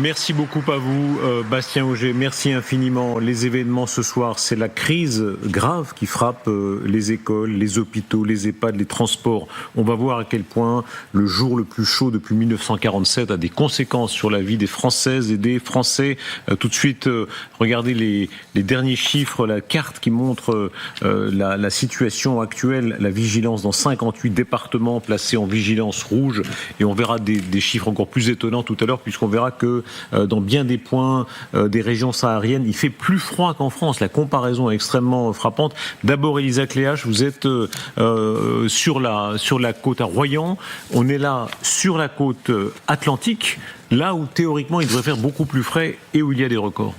Merci beaucoup à vous, Bastien Auger. Merci infiniment. Les événements ce soir, c'est la crise grave qui frappe les écoles, les hôpitaux, les EHPAD, les transports. On va voir à quel point le jour le plus chaud depuis 1947 a des conséquences sur la vie des Françaises et des Français. Tout de suite, regardez les derniers chiffres, la carte qui montre la situation actuelle, la vigilance dans 58 départements placés en vigilance rouge. Et on verra des chiffres encore plus étonnants tout à l'heure, puisqu'on verra que dans bien des points des régions sahariennes, il fait plus froid qu'en France. La comparaison est extrêmement frappante. D'abord, Elisa Cléache, vous êtes sur la côte à Royan. On est là sur la côte atlantique, là où théoriquement il devrait faire beaucoup plus frais et où il y a des records.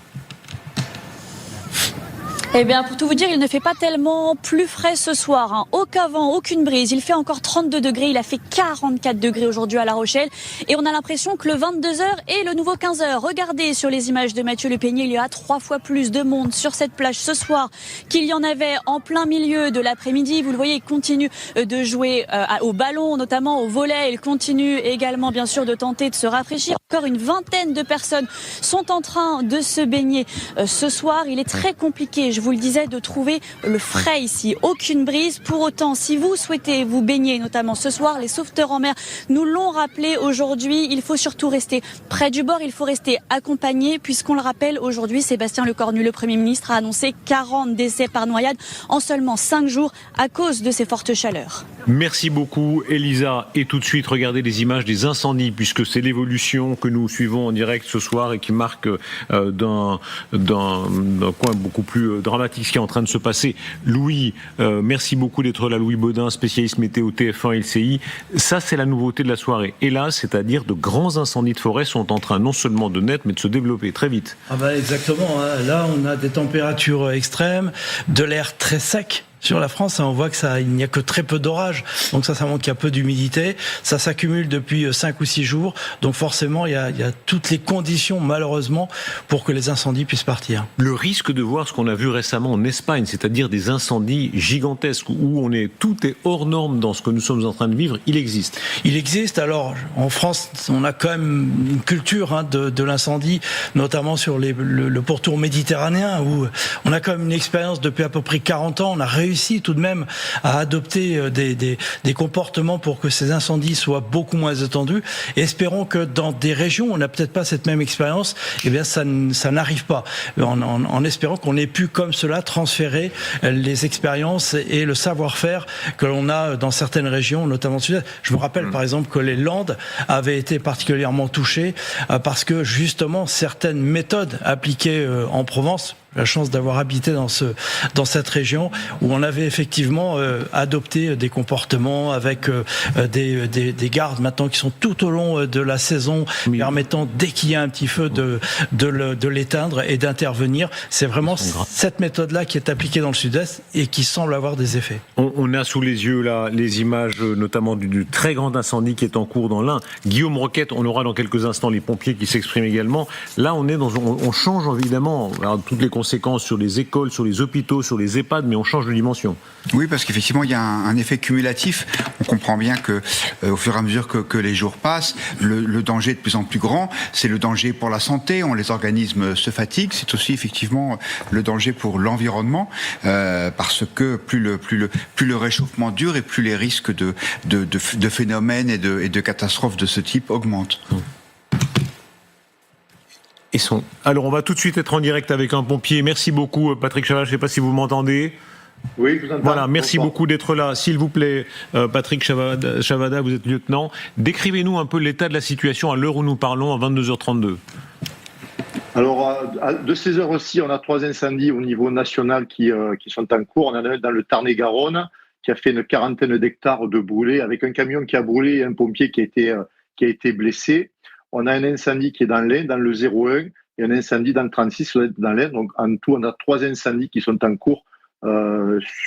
Eh bien, pour tout vous dire, il ne fait pas tellement plus frais ce soir. Aucun vent, aucune brise. Il fait encore 32 degrés. Il a fait 44 degrés aujourd'hui à La Rochelle. Et on a l'impression que le 22h est le nouveau 15h. Regardez sur les images de Mathieu Le Peigné, il y a 3 fois plus de monde sur cette plage ce soir qu'il y en avait en plein milieu de l'après-midi. Vous le voyez, il continue de jouer au ballon, notamment au volley. Il continue également, bien sûr, de tenter de se rafraîchir. Encore une vingtaine de personnes sont en train de se baigner ce soir. Il est très compliqué, je vous le disais, de trouver le frais ici. Aucune brise. Pour autant, si vous souhaitez vous baigner, notamment ce soir, les sauveteurs en mer nous l'ont rappelé aujourd'hui. Il faut surtout rester près du bord. Il faut rester accompagné, puisqu'on le rappelle aujourd'hui, Sébastien Lecornu, le Premier ministre, a annoncé 40 décès par noyade en seulement 5 jours à cause de ces fortes chaleurs. Merci beaucoup, Elisa. Et tout de suite, regardez les images des incendies, puisque c'est l'évolution que nous suivons en direct ce soir et qui marque d'un coin beaucoup plus dramatique ce qui est en train de se passer. Louis, merci beaucoup d'être là. Louis Baudin, spécialiste météo TF1 LCI. Ça, c'est la nouveauté de la soirée. Et là, c'est-à-dire de grands incendies de forêt sont en train non seulement de naître, mais de se développer très vite. Exactement. Là, on a des températures extrêmes, de l'air très sec. Sur la France, on voit il n'y a que très peu d'orages, donc ça montre qu'il y a peu d'humidité. Ça s'accumule depuis 5 ou 6 jours, donc forcément, il y a toutes les conditions, malheureusement, pour que les incendies puissent partir. Le risque de voir ce qu'on a vu récemment en Espagne, c'est-à-dire des incendies gigantesques, où tout est hors norme dans ce que nous sommes en train de vivre, il existe. Il existe. Alors, en France, on a quand même une culture de l'incendie, notamment sur le pourtour méditerranéen, où on a quand même une expérience depuis à peu près 40 ans. On a réussi tout de même à adopter des comportements pour que ces incendies soient beaucoup moins étendus. Et espérons que dans des régions où on n'a peut-être pas cette même expérience, eh bien ça n'arrive pas. En espérant qu'on ait pu comme cela transférer les expériences et le savoir-faire que l'on a dans certaines régions, notamment sud-est. Je me rappelle par exemple que les Landes avaient été particulièrement touchées parce que justement certaines méthodes appliquées en Provence, la chance d'avoir habité dans cette région où on avait effectivement adopté des comportements avec des gardes maintenant qui sont tout au long de la saison, permettant dès qu'il y a un petit feu de l'éteindre et d'intervenir. C'est vraiment cette méthode-là qui est appliquée dans le sud-est et qui semble avoir des effets. On a sous les yeux là les images notamment du très grand incendie qui est en cours dans l'Ain. Guillaume Roquette, on aura dans quelques instants les pompiers qui s'expriment également. Là on change évidemment toutes les conséquences sur les écoles, sur les hôpitaux, sur les EHPAD, mais on change de dimension. Oui, parce qu'effectivement, il y a un effet cumulatif. On comprend bien que, au fur et à mesure que les jours passent, le danger est de plus en plus grand. C'est le danger pour la santé, les organismes se fatiguent. C'est aussi effectivement le danger pour l'environnement, parce que plus le réchauffement dure et plus les risques de phénomènes et de catastrophes de ce type augmentent. Alors on va tout de suite être en direct avec un pompier. Merci beaucoup Patrick Chavat, je ne sais pas si vous m'entendez. Oui, je vous entends. Voilà, merci beaucoup d'être là. S'il vous plaît, Patrick Chavada, vous êtes lieutenant. Décrivez-nous un peu l'état de la situation à l'heure où nous parlons, à 22h32. Alors, de ces heures aussi, on a 3 incendies au niveau national qui sont en cours. On en a un dans le Tarn-et-Garonne qui a fait une 40aine d'hectares de brûlés, avec un camion qui a brûlé et un pompier qui a été blessé. On a un incendie qui est dans l'Ain, dans le 01, et un incendie dans le 36 dans l'Ain. Donc, en tout, on a 3 incendies qui sont en cours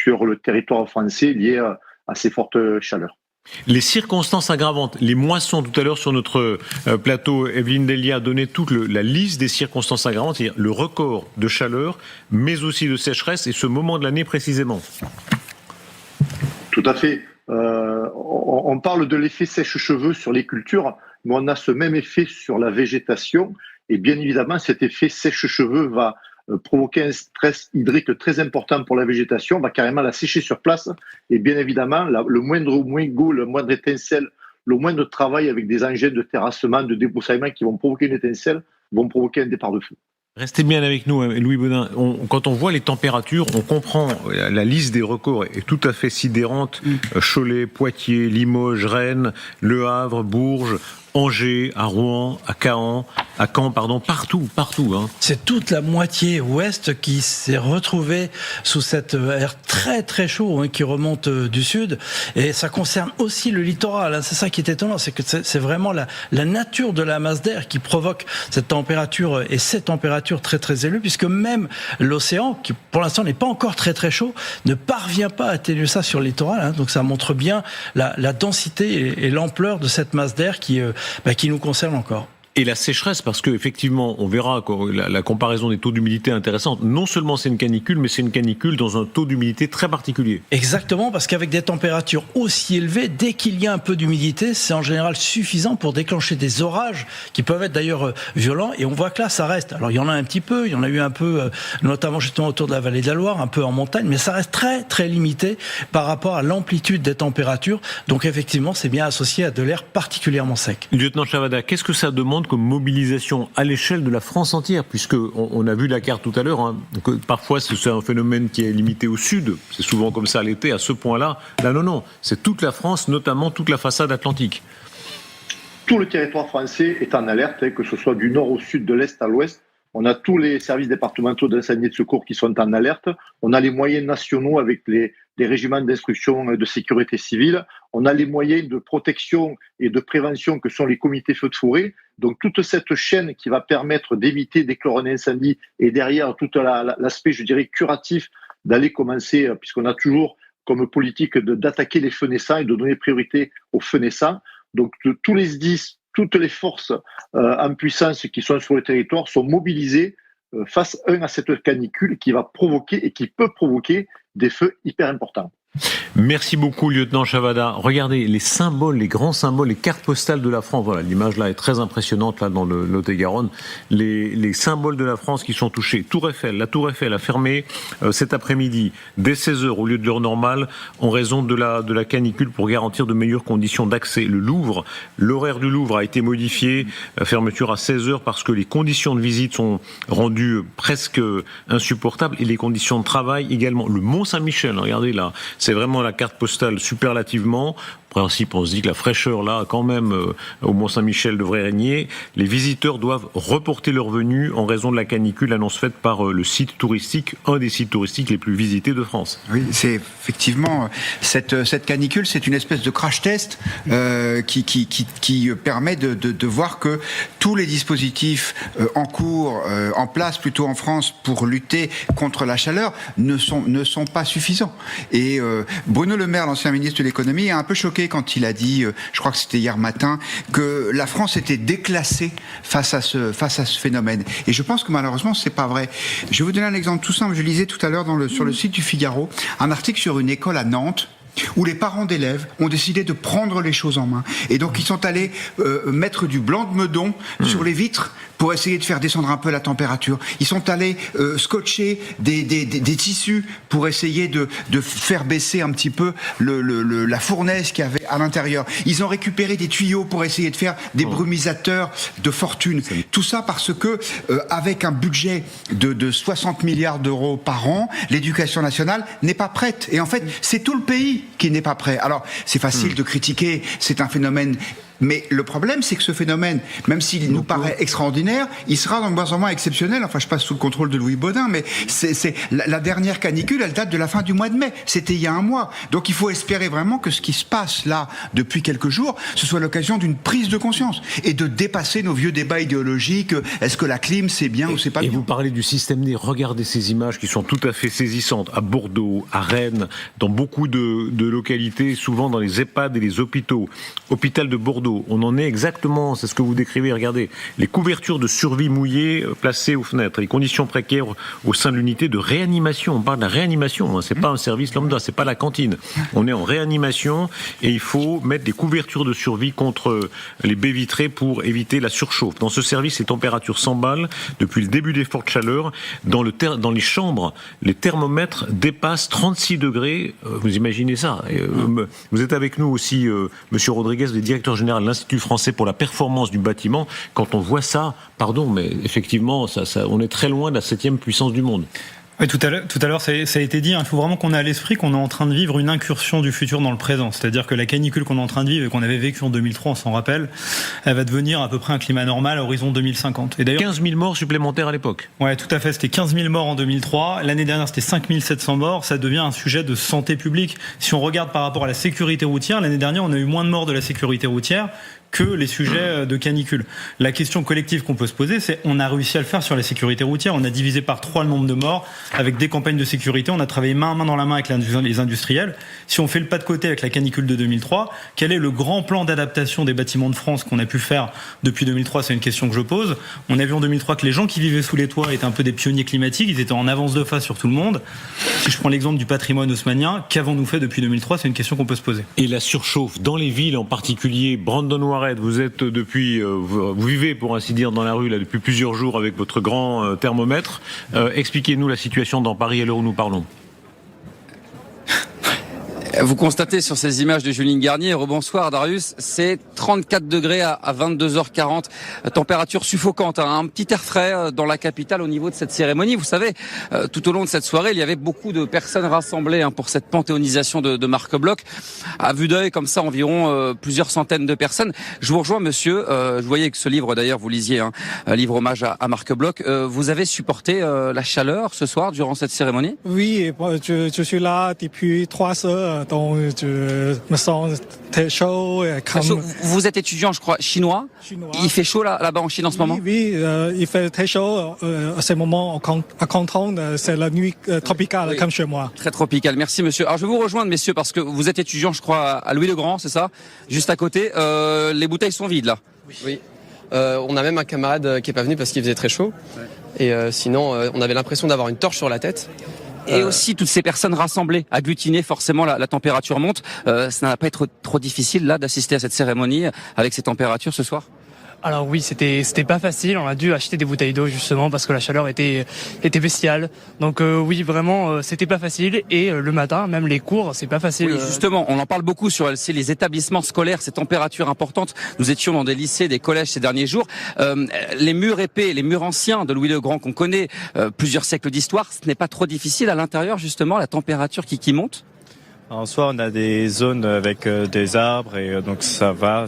sur le territoire français liés à ces fortes chaleurs. Les circonstances aggravantes, les moissons tout à l'heure sur notre plateau, Evelyne Delia a donné toute la liste des circonstances aggravantes, c'est-à-dire le record de chaleur, mais aussi de sécheresse, et ce moment de l'année précisément. Tout à fait. On parle de l'effet sèche-cheveux sur les cultures, mais on a ce même effet sur la végétation. Et bien évidemment, cet effet sèche-cheveux va provoquer un stress hydrique très important pour la végétation, va carrément la sécher sur place. Et bien évidemment, le moindre moindre le moindre étincelle, le moindre travail avec des engins de terrassement, de débroussaillement qui vont provoquer une étincelle, vont provoquer un départ de feu. Restez bien avec nous, Louis Baudin. Quand on voit les températures, on comprend, la liste des records est tout à fait sidérante. Cholet, Poitiers, Limoges, Rennes, Le Havre, Bourges, Angers, à Rouen, à Caen, partout. Hein. C'est toute la moitié ouest qui s'est retrouvée sous cet air très très chaud qui remonte du sud, et ça concerne aussi le littoral. Hein. C'est ça qui est étonnant, c'est que c'est vraiment la nature de la masse d'air qui provoque cette température, et ces températures très très élevues, puisque même l'océan, qui pour l'instant n'est pas encore très très chaud, ne parvient pas à atténuer ça sur le littoral. Hein. Donc ça montre bien la densité et l'ampleur de cette masse d'air qui nous concerne encore. Et la sécheresse, parce que effectivement, on verra la comparaison des taux d'humidité est intéressante. Non seulement c'est une canicule, mais c'est une canicule dans un taux d'humidité très particulier. Exactement, parce qu'avec des températures aussi élevées, dès qu'il y a un peu d'humidité, c'est en général suffisant pour déclencher des orages qui peuvent être d'ailleurs violents. Et on voit que là, ça reste. Alors il y en a un petit peu, il y en a eu un peu, notamment justement autour de la vallée de la Loire, un peu en montagne, mais ça reste très très limité par rapport à l'amplitude des températures. Donc effectivement, c'est bien associé à de l'air particulièrement sec. Lieutenant Chavada, qu'est-ce que ça demande comme mobilisation à l'échelle de la France entière, puisque on a vu la carte tout à l'heure, que parfois c'est un phénomène qui est limité au sud, c'est souvent comme ça l'été, à ce point-là. Là, non, c'est toute la France, notamment toute la façade atlantique. Tout le territoire français est en alerte, que ce soit du nord au sud, de l'est à l'ouest. On a tous les services départementaux d'incendie et de secours qui sont en alerte. On a les moyens nationaux avec les régiments d'instruction de sécurité civile. On a les moyens de protection et de prévention que sont les comités feux de forêt. Donc toute cette chaîne qui va permettre d'éviter d'éclore un incendie, et derrière tout l'aspect, je dirais, curatif, d'aller commencer, puisqu'on a toujours comme politique d'attaquer les feux naissants et de donner priorité aux feux naissants. Donc tous les SDIS, toutes les forces en puissance qui sont sur le territoire sont mobilisées face à cette canicule qui va provoquer et qui peut provoquer des feux hyper importants. Merci beaucoup, lieutenant Chavada. Regardez les symboles, les grands symboles, les cartes postales de la France. Voilà, l'image là est très impressionnante là dans le Lot-et-Garonne. Les symboles de la France qui sont touchés. La Tour Eiffel a fermé cet après-midi dès 16h au lieu de l'heure normale en raison de la canicule pour garantir de meilleures conditions d'accès. Le Louvre, l'horaire du Louvre a été modifié, fermeture à 16h parce que les conditions de visite sont rendues presque insupportables et les conditions de travail également. Le Mont-Saint-Michel, regardez là, c'est vraiment la carte postale superlativement. En principe, on se dit que la fraîcheur là, quand même, au Mont-Saint-Michel devrait régner. Les visiteurs doivent reporter leur venue en raison de la canicule, annonce faite par le site touristique, un des sites touristiques les plus visités de France. Oui, c'est effectivement cette canicule, c'est une espèce de crash test qui permet de voir que tous les dispositifs en cours, en place plutôt en France pour lutter contre la chaleur ne sont pas suffisants. Et Bruno Le Maire, l'ancien ministre de l'économie, a un peu choqué quand il a dit, je crois que c'était hier matin, que la France était déclassée face à ce phénomène. Et je pense que malheureusement, c'est pas vrai. Je vais vous donner un exemple tout simple. Je lisais tout à l'heure sur le site du Figaro un article sur une école à Nantes où les parents d'élèves ont décidé de prendre les choses en main. Et donc, ils sont allés mettre du blanc de meudon sur les vitres pour essayer de faire descendre un peu la température. Ils sont allés scotcher des tissus pour essayer de faire baisser un petit peu la fournaise qu'il y avait à l'intérieur. Ils ont récupéré des tuyaux pour essayer de faire des brumisateurs de fortune. Tout ça parce que, avec un budget de 60 milliards d'euros par an, l'éducation nationale n'est pas prête. Et en fait, c'est tout le pays qui n'est pas prêt. Alors, c'est facile de critiquer, c'est un phénomène. Mais le problème, c'est que ce phénomène, même s'il nous paraît extraordinaire, il sera dans moins en moins exceptionnel. Enfin, je passe sous le contrôle de Louis Baudin, mais c'est la dernière canicule, elle date de la fin du mois de mai. C'était il y a un mois. Donc, il faut espérer vraiment que ce qui se passe là depuis quelques jours, ce soit l'occasion d'une prise de conscience et de dépasser nos vieux débats idéologiques. Est-ce que la clim, c'est bien ou c'est pas bien ? Et vous parlez du système D. Regardez ces images qui sont tout à fait saisissantes. À Bordeaux, à Rennes, dans beaucoup de localités, souvent dans les EHPAD et les hôpitaux. Hôpital de Bordeaux, Bordeaux, on en est exactement, c'est ce que vous décrivez, regardez, les couvertures de survie mouillées placées aux fenêtres, les conditions précaires au sein de l'unité de réanimation. On parle de la réanimation, hein, c'est pas un service lambda, c'est pas la cantine. On est en réanimation et il faut mettre des couvertures de survie contre les baies vitrées pour éviter la surchauffe. Dans ce service, les températures s'emballent depuis le début des fortes chaleurs. Dans les chambres, les thermomètres dépassent 36 degrés. Vous imaginez ça. Vous êtes avec nous aussi, Monsieur Rodriguez, le directeur général de l'Institut français pour la performance du bâtiment. Quand on voit ça, pardon, mais effectivement, on est très loin de la 7e puissance du monde. Oui, tout à l'heure, ça a été dit, il faut vraiment qu'on ait à l'esprit qu'on est en train de vivre une incursion du futur dans le présent. C'est-à-dire que la canicule qu'on est en train de vivre et qu'on avait vécue en 2003, on s'en rappelle, elle va devenir à peu près un climat normal à horizon 2050. Et d'ailleurs, 15 000 morts supplémentaires à l'époque. Ouais, tout à fait. C'était 15 000 morts en 2003. L'année dernière, c'était 5 700 morts. Ça devient un sujet de santé publique. Si on regarde par rapport à la sécurité routière, l'année dernière, on a eu moins de morts de la sécurité routière que les sujets de canicule. La question collective qu'on peut se poser, c'est on a réussi à le faire sur la sécurité routière. On a divisé par 3 le nombre de morts avec des campagnes de sécurité. On a travaillé main dans la main avec les industriels. Si on fait le pas de côté avec la canicule de 2003, quel est le grand plan d'adaptation des bâtiments de France qu'on a pu faire depuis 2003 ? C'est une question que je pose. On a vu en 2003 que les gens qui vivaient sous les toits étaient un peu des pionniers climatiques. Ils étaient en avance de phase sur tout le monde. Si je prends l'exemple du patrimoine haussmannien, qu'avons-nous fait depuis 2003 ? C'est une question qu'on peut se poser. Et la surchauffe dans les villes en particulier, Brandon Warhead, vous êtes vous vivez pour ainsi dire dans la rue là depuis plusieurs jours avec votre grand thermomètre. Expliquez-nous la situation dans Paris à l'heure où nous parlons. Vous constatez sur ces images de Juline Garnier, rebonsoir Darius, c'est 34 degrés à 22h40, température suffocante, hein, un petit air frais dans la capitale au niveau de cette cérémonie. Vous savez, tout au long de cette soirée, il y avait beaucoup de personnes rassemblées pour cette panthéonisation de Marc Bloch. À vue d'œil, comme ça, environ plusieurs centaines de personnes. Je vous rejoins, monsieur. Je voyais que ce livre, d'ailleurs, vous lisiez, livre hommage à Marc Bloch. Vous avez supporté la chaleur ce soir durant cette cérémonie ? Oui, je suis là depuis 3 heures. Donc, je me sens très chaud. Vous êtes étudiant, je crois, chinois. Il fait chaud là-bas en Chine en ce moment ? Oui, il fait très chaud. À ce moment, à Canton, c'est la nuit tropicale, comme chez moi. Très tropicale. Merci, monsieur. Alors, je vais vous rejoindre, messieurs, parce que vous êtes étudiant, je crois, à Louis-le-Grand, c'est ça ? Juste à côté. Les bouteilles sont vides, là. Oui. On a même un camarade qui est pas venu parce qu'il faisait très chaud. Et sinon, on avait l'impression d'avoir une torche sur la tête. Et aussi toutes ces personnes rassemblées, agglutinées, forcément la température monte. Ça n'a pas été trop difficile là d'assister à cette cérémonie avec ces températures ce soir ? Alors oui, c'était pas facile. On a dû acheter des bouteilles d'eau justement parce que la chaleur était bestiale. Donc oui, vraiment, c'était pas facile. Et le matin, même les cours, c'est pas facile. Oui, justement, on en parle beaucoup sur les établissements scolaires, ces températures importantes. Nous étions dans des lycées, des collèges ces derniers jours. Les murs épais, les murs anciens de Louis-le-Grand qu'on connaît, plusieurs siècles d'histoire, ce n'est pas trop difficile à l'intérieur justement, la température qui monte ? En soi, on a des zones avec des arbres et donc ça va.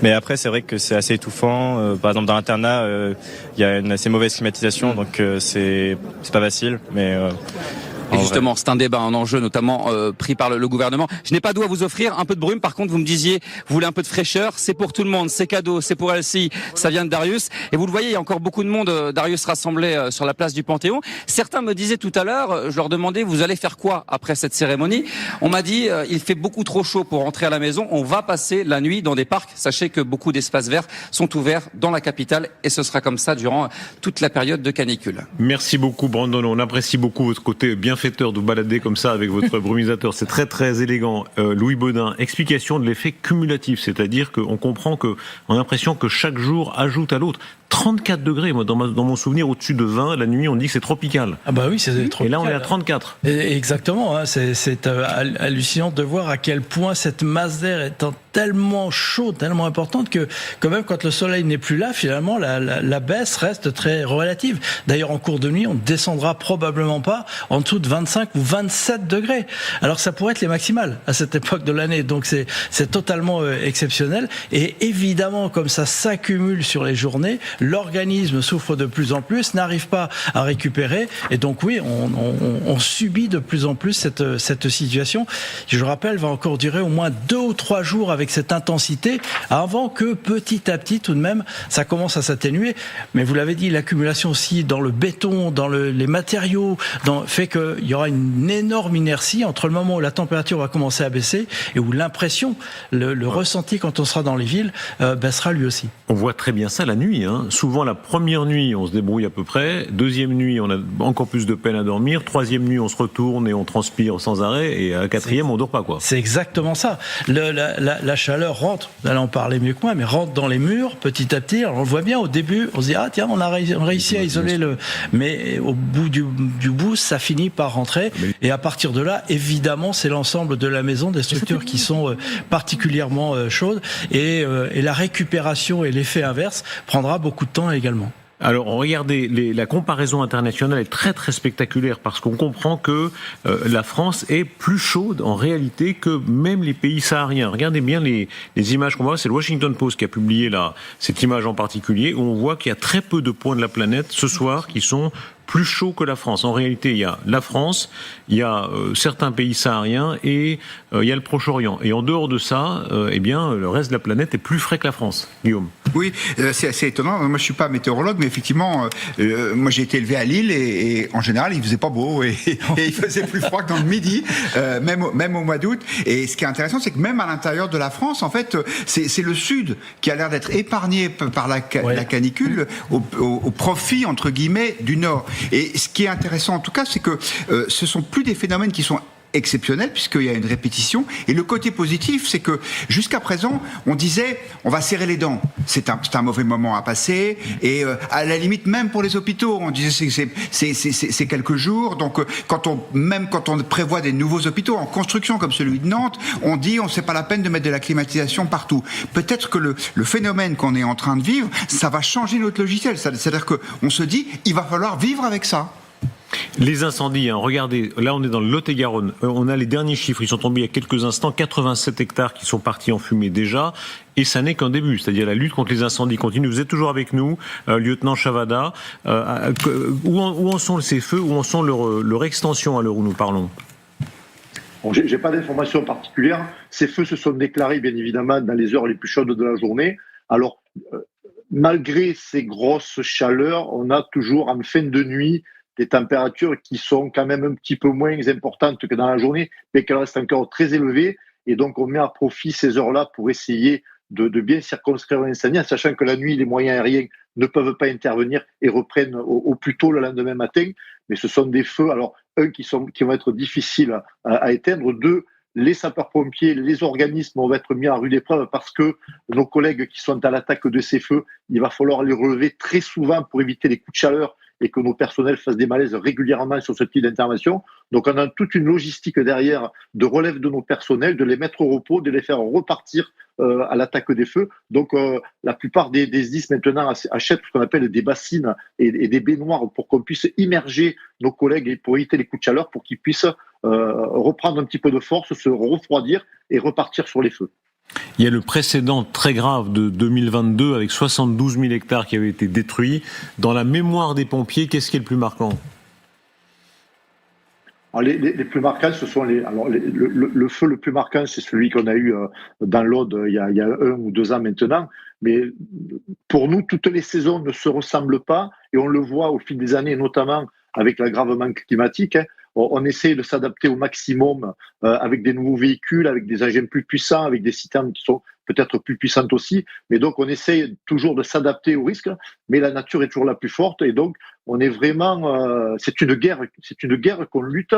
Mais après, c'est vrai que c'est assez étouffant. Par exemple, dans l'internat, il y a une assez mauvaise climatisation, donc c'est pas facile. Mais et justement, c'est un débat, un enjeu notamment pris par le gouvernement. Je n'ai pas d'eau à vous offrir, un peu de brume. Par contre, vous me disiez, vous voulez un peu de fraîcheur. C'est pour tout le monde, c'est cadeau, c'est pour Elsie, ça vient de Darius. Et vous le voyez, il y a encore beaucoup de monde, Darius, rassemblé sur la place du Panthéon. Certains me disaient tout à l'heure, je leur demandais, vous allez faire quoi après cette cérémonie ? On m'a dit, il fait beaucoup trop chaud pour rentrer à la maison. On va passer la nuit dans des parcs. Sachez que beaucoup d'espaces verts sont ouverts dans la capitale et ce sera comme ça durant toute la période de canicule. Merci beaucoup, Brandon. On apprécie beaucoup votre côté bienfaiteur de vous balader comme ça avec votre brumisateur. C'est très très élégant. Louis Baudin, explication de l'effet cumulatif, c'est-à-dire qu'on comprend qu'on a l'impression que chaque jour ajoute à l'autre. 34 degrés, moi, dans mon souvenir, au-dessus de 20, la nuit, on dit que c'est tropical. Ah bah oui, c'est tropical. Et là, on est à 34. Exactement, hein, c'est hallucinant de voir à quel point cette masse d'air est tellement chaude, tellement importante que quand même, quand le soleil n'est plus là, finalement, la baisse reste très relative. D'ailleurs, en cours de nuit, on ne descendra probablement pas en dessous de 25 ou 27 degrés. Alors, ça pourrait être les maximales à cette époque de l'année. Donc, c'est totalement exceptionnel. Et évidemment, comme ça s'accumule sur les journées, l'organisme souffre de plus en plus, n'arrive pas à récupérer, et donc oui, on subit de plus en plus cette situation. Je rappelle, va encore durer au moins 2 ou 3 jours avec avec cette intensité avant que petit à petit, tout de même, ça commence à s'atténuer. Mais vous l'avez dit, l'accumulation aussi dans le béton, dans les matériaux, fait qu'il y aura une énorme inertie entre le moment où la température va commencer à baisser et où l'impression, le ressenti quand on sera dans les villes, baissera lui aussi. On voit très bien ça la nuit. Souvent, la première nuit, on se débrouille à peu près. Deuxième nuit, on a encore plus de peine à dormir. Troisième nuit, on se retourne et on transpire sans arrêt. Et à la quatrième, on dort pas, quoi. C'est exactement ça. La chaleur rentre, vous allez en parler mieux que moi, mais rentre dans les murs petit à petit. Alors on le voit bien au début, on se dit tiens, on a réussi à isoler mais au bout du bout, ça finit par rentrer. Et à partir de là, évidemment, c'est l'ensemble de la maison, des structures qui sont particulièrement chaudes, et la récupération et l'effet inverse prendra beaucoup de temps également. Alors, regardez, la comparaison internationale est très très spectaculaire parce qu'on comprend que la France est plus chaude en réalité que même les pays sahariens. Regardez bien les images qu'on voit. C'est le Washington Post qui a publié cette image en particulier où on voit qu'il y a très peu de points de la planète ce soir qui sont plus chaud que la France. En réalité, il y a la France, il y a certains pays sahariens et il y a le Proche-Orient. Et en dehors de ça, le reste de la planète est plus frais que la France. Guillaume. Oui, c'est assez étonnant. Moi, je suis pas météorologue, mais effectivement, moi, j'ai été élevé à Lille et en général, il faisait pas beau et il faisait plus froid que dans le midi, même au mois d'août. Et ce qui est intéressant, c'est que même à l'intérieur de la France, en fait, c'est le Sud qui a l'air d'être épargné par la canicule au profit, entre guillemets, du Nord. Et ce qui est intéressant en tout cas, c'est que ce sont plus des phénomènes qui sont exceptionnel puisqu'il y a une répétition. Et le côté positif, c'est que jusqu'à présent, on disait on va serrer les dents. C'est un mauvais moment à passer. Et à la limite, même pour les hôpitaux, on disait c'est quelques jours. Donc quand on prévoit des nouveaux hôpitaux en construction comme celui de Nantes, on dit c'est pas la peine de mettre de la climatisation partout. Peut-être que le phénomène qu'on est en train de vivre, ça va changer notre logiciel. C'est-à-dire qu'on se dit il va falloir vivre avec ça. Les incendies, regardez, là on est dans le Lot-et-Garonne, on a les derniers chiffres, ils sont tombés il y a quelques instants, 87 hectares qui sont partis en fumée déjà, et ça n'est qu'un début, c'est-à-dire la lutte contre les incendies continue. Vous êtes toujours avec nous, lieutenant Chavada, où en sont ces feux, où en sont leur extension à l'heure où nous parlons? Bon, j'ai pas d'informations particulières, ces feux se sont déclarés bien évidemment dans les heures les plus chaudes de la journée. Alors, malgré ces grosses chaleurs, on a toujours en fin de nuit des températures qui sont quand même un petit peu moins importantes que dans la journée, mais qu'elles restent encore très élevées. Et donc, on met à profit ces heures-là pour essayer de bien circonscrire l'incendie, en sachant que la nuit, les moyens aériens ne peuvent pas intervenir et reprennent au plus tôt le lendemain matin. Mais ce sont des feux, alors, qui vont être difficiles à éteindre. Deux, les sapeurs-pompiers, les organismes vont être mis à rude épreuve parce que nos collègues qui sont à l'attaque de ces feux, il va falloir les relever très souvent pour éviter les coups de chaleur et que nos personnels fassent des malaises régulièrement sur ce type d'intervention. Donc on a toute une logistique derrière de relève de nos personnels, de les mettre au repos, de les faire repartir à l'attaque des feux. Donc la plupart des SDIS maintenant achètent ce qu'on appelle des bassines et des baignoires pour qu'on puisse immerger nos collègues et pour éviter les coups de chaleur, pour qu'ils puissent reprendre un petit peu de force, se refroidir et repartir sur les feux. Il y a le précédent très grave de 2022 avec 72 000 hectares qui avaient été détruits. Dans la mémoire des pompiers, qu'est-ce qui est le plus marquant? Alors les plus marquants, ce sont le feu le plus marquant, c'est celui qu'on a eu dans l'Aude il y a 1 ou 2 ans maintenant. Mais pour nous, toutes les saisons ne se ressemblent pas et on le voit au fil des années, notamment avec l'aggravement climatique. On essaie de s'adapter au maximum avec des nouveaux véhicules, avec des engins plus puissants, avec des citernes qui sont peut-être plus puissantes aussi. Mais donc, on essaie toujours de s'adapter au risque, mais la nature est toujours la plus forte. Et donc, on est vraiment... c'est une guerre qu'on lutte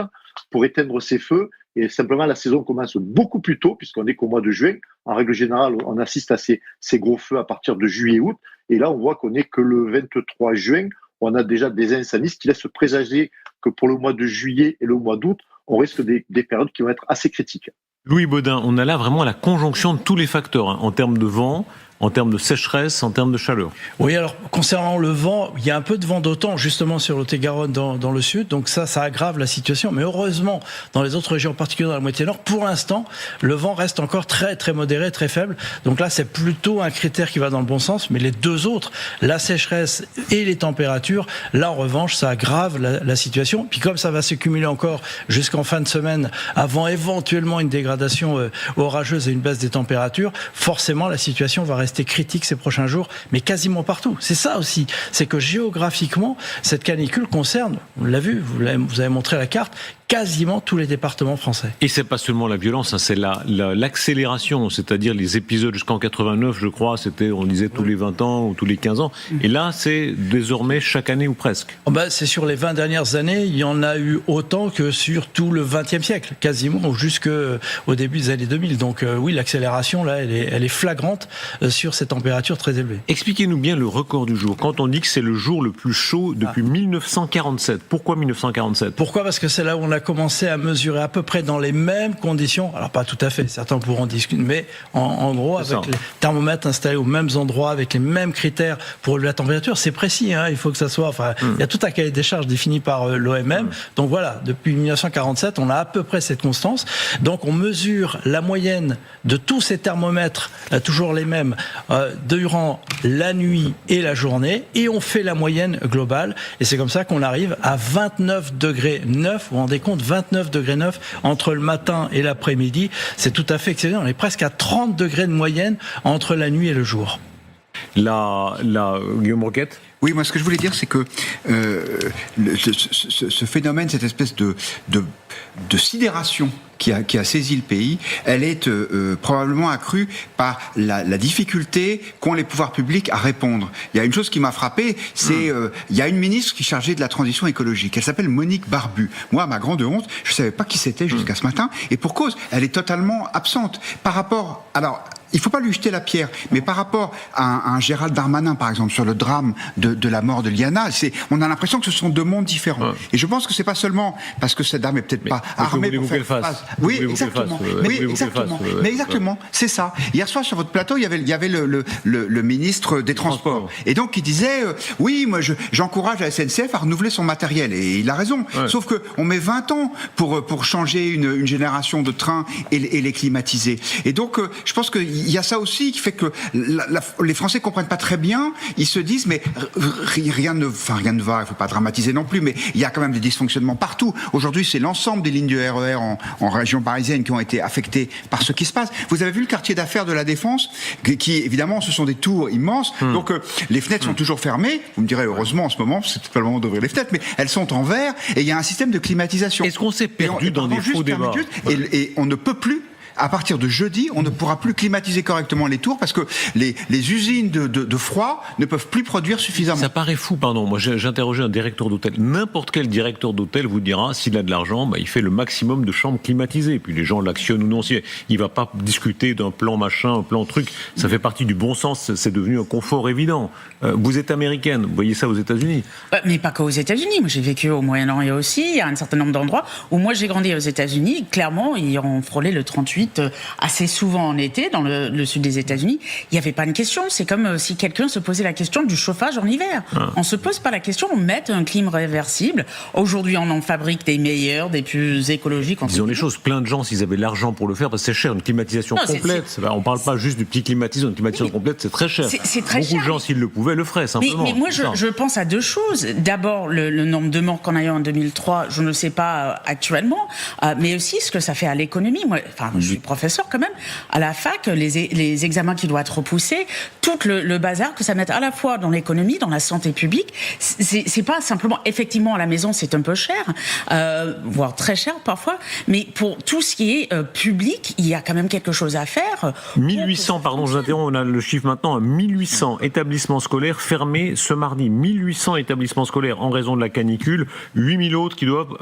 pour éteindre ces feux. Et simplement, la saison commence beaucoup plus tôt, puisqu'on n'est qu'au mois de juin. En règle générale, on assiste à ces gros feux à partir de juillet-août. Et là, on voit qu'on n'est que le 23 juin. On a déjà des incendies qui laissent présager que pour le mois de juillet et le mois d'août, on risque des périodes qui vont être assez critiques. Louis Baudin, on a là vraiment la conjonction de tous les facteurs, en termes de vent, en termes de sécheresse, en termes de chaleur. Oui, alors concernant le vent, il y a un peu de vent d'automne justement sur le Lot-et-Garonne dans le sud, donc ça aggrave la situation. Mais heureusement, dans les autres régions, en particulier dans la moitié nord, pour l'instant, le vent reste encore très très modéré, très faible. Donc là, c'est plutôt un critère qui va dans le bon sens. Mais les deux autres, la sécheresse et les températures, là en revanche, ça aggrave la situation. Puis comme ça va se cumuler encore jusqu'en fin de semaine, avant éventuellement une dégradation orageuse et une baisse des températures, forcément la situation va rester critique ces prochains jours, mais quasiment partout. C'est ça aussi, c'est que géographiquement, cette canicule concerne, on l'a vu, vous avez montré la carte, quasiment tous les départements français. Et c'est pas seulement la violence, hein, c'est l'accélération, c'est-à-dire les épisodes jusqu'en 89, je crois, c'était, on disait tous les 20 ans ou tous les 15 ans. Et là, c'est désormais chaque année ou presque. C'est sur les 20 dernières années, il y en a eu autant que sur tout le 20e siècle, quasiment, jusqu'au début des années 2000. Donc oui, l'accélération, là, elle est flagrante sur ces températures très élevées. Expliquez-nous bien le record du jour. Quand on dit que c'est le jour le plus chaud depuis 1947, pourquoi 1947 ? Pourquoi ? Parce que c'est là où on a commencé à mesurer à peu près dans les mêmes conditions, alors pas tout à fait, certains pourront discuter, mais en gros, avec les thermomètres installés aux mêmes endroits, avec les mêmes critères pour la température, c'est précis, hein, il faut que ça soit, il y a tout un cahier des charges défini par l'OMM, donc voilà, depuis 1947, on a à peu près cette constance, donc on mesure la moyenne de tous ces thermomètres, toujours les mêmes, durant la nuit et la journée, et on fait la moyenne globale, et c'est comme ça qu'on arrive à 29 degrés 9, vous vous rendez compte, 29 degrés 9 entre le matin et l'après-midi, c'est tout à fait exceptionnel. On est presque à 30 degrés de moyenne entre la nuit et le jour. Guillaume Roquette ? Oui, moi, ce que je voulais dire, c'est que ce phénomène, cette espèce de sidération qui a saisi le pays, elle est probablement accrue par la difficulté qu'ont les pouvoirs publics à répondre. Il y a une chose qui m'a frappé, c'est il y a une ministre qui est chargée de la transition écologique. Elle s'appelle Monique Barbu. Moi, à ma grande honte, je ne savais pas qui c'était jusqu'à ce matin, et pour cause, elle est totalement absente. Par rapport... Alors, il ne faut pas lui jeter la pierre, mais par rapport à un Gérald Darmanin, par exemple, sur le drame de la mort de Liana, on a l'impression que ce sont deux mondes différents. Ouais. Et je pense que c'est pas seulement parce que cette dame est peut-être pas armée pour faire face. Oui, exactement. Mais exactement, c'est ça. Hier soir, sur votre plateau, il y avait le ministre des Transports. Et donc, il disait, oui, moi, j'encourage la SNCF à renouveler son matériel. Et il a raison. Ouais. Sauf qu'on met 20 ans pour changer une génération de trains et les climatiser. Et donc, je pense qu'il y a ça aussi qui fait que les Français comprennent pas très bien. Ils se disent, mais rien ne va. Il faut pas dramatiser non plus, mais il y a quand même des dysfonctionnements partout. Aujourd'hui, c'est l'ensemble des lignes de RER en région parisienne qui ont été affectées par ce qui se passe. Vous avez vu le quartier d'affaires de la Défense, qui évidemment, ce sont des tours immenses. Donc, les fenêtres sont toujours fermées. Vous me direz, heureusement, en ce moment, c'est pas le moment d'ouvrir les fenêtres, mais elles sont en verre et il y a un système de climatisation. Est-ce qu'on s'est perdu dans des faux débats ? Et on ne peut plus. À partir de jeudi, on ne pourra plus climatiser correctement les tours parce que les usines de froid ne peuvent plus produire suffisamment. Ça paraît fou, pardon. Moi, j'ai interrogé un directeur d'hôtel. N'importe quel directeur d'hôtel vous dira, s'il a de l'argent, il fait le maximum de chambres climatisées. Puis les gens l'actionnent ou non. Il va pas discuter d'un plan machin, un plan truc. Ça fait partie du bon sens. C'est devenu un confort évident. Vous êtes américaine. Vous voyez ça aux États-Unis. Mais pas qu'aux États-Unis. Moi, j'ai vécu au Moyen-Orient aussi. Il y a un certain nombre d'endroits où moi, j'ai grandi aux États-Unis. Clairement, ils ont frôlé le 38 assez souvent en été dans le sud des États-Unis. Il n'y avait pas une question. C'est comme si quelqu'un se posait la question du chauffage en hiver. On se pose pas la question. On met un clim réversible. Aujourd'hui, on en fabrique des meilleurs, des plus écologiques. Disons les choses. Plein de gens, s'ils avaient l'argent pour le faire, parce que c'est cher, une climatisation complète. On parle pas juste du petit climatiseur. Une climatisation complète, c'est très cher. C'est très cher. Beaucoup de gens, s'ils le pouvaient, le feraient simplement. Mais moi, je pense à deux choses. D'abord, le nombre de morts qu'on a eu en 2003, je ne sais pas actuellement, mais aussi ce que ça fait à l'économie. Moi, je suis professeur quand même à la fac, les examens qui doivent être repoussés, tout le bazar que ça met à la fois dans l'économie, dans la santé publique. C'est pas simplement, effectivement, à la maison, c'est un peu cher, voire très cher parfois, mais pour tout ce qui est public, il y a quand même quelque chose à faire. 1800, pardon, je vous interromps, on a le chiffre maintenant, 1800 établissements scolaires fermés ce mardi. 1800 établissements scolaires en raison de la canicule, 8000 autres qui doivent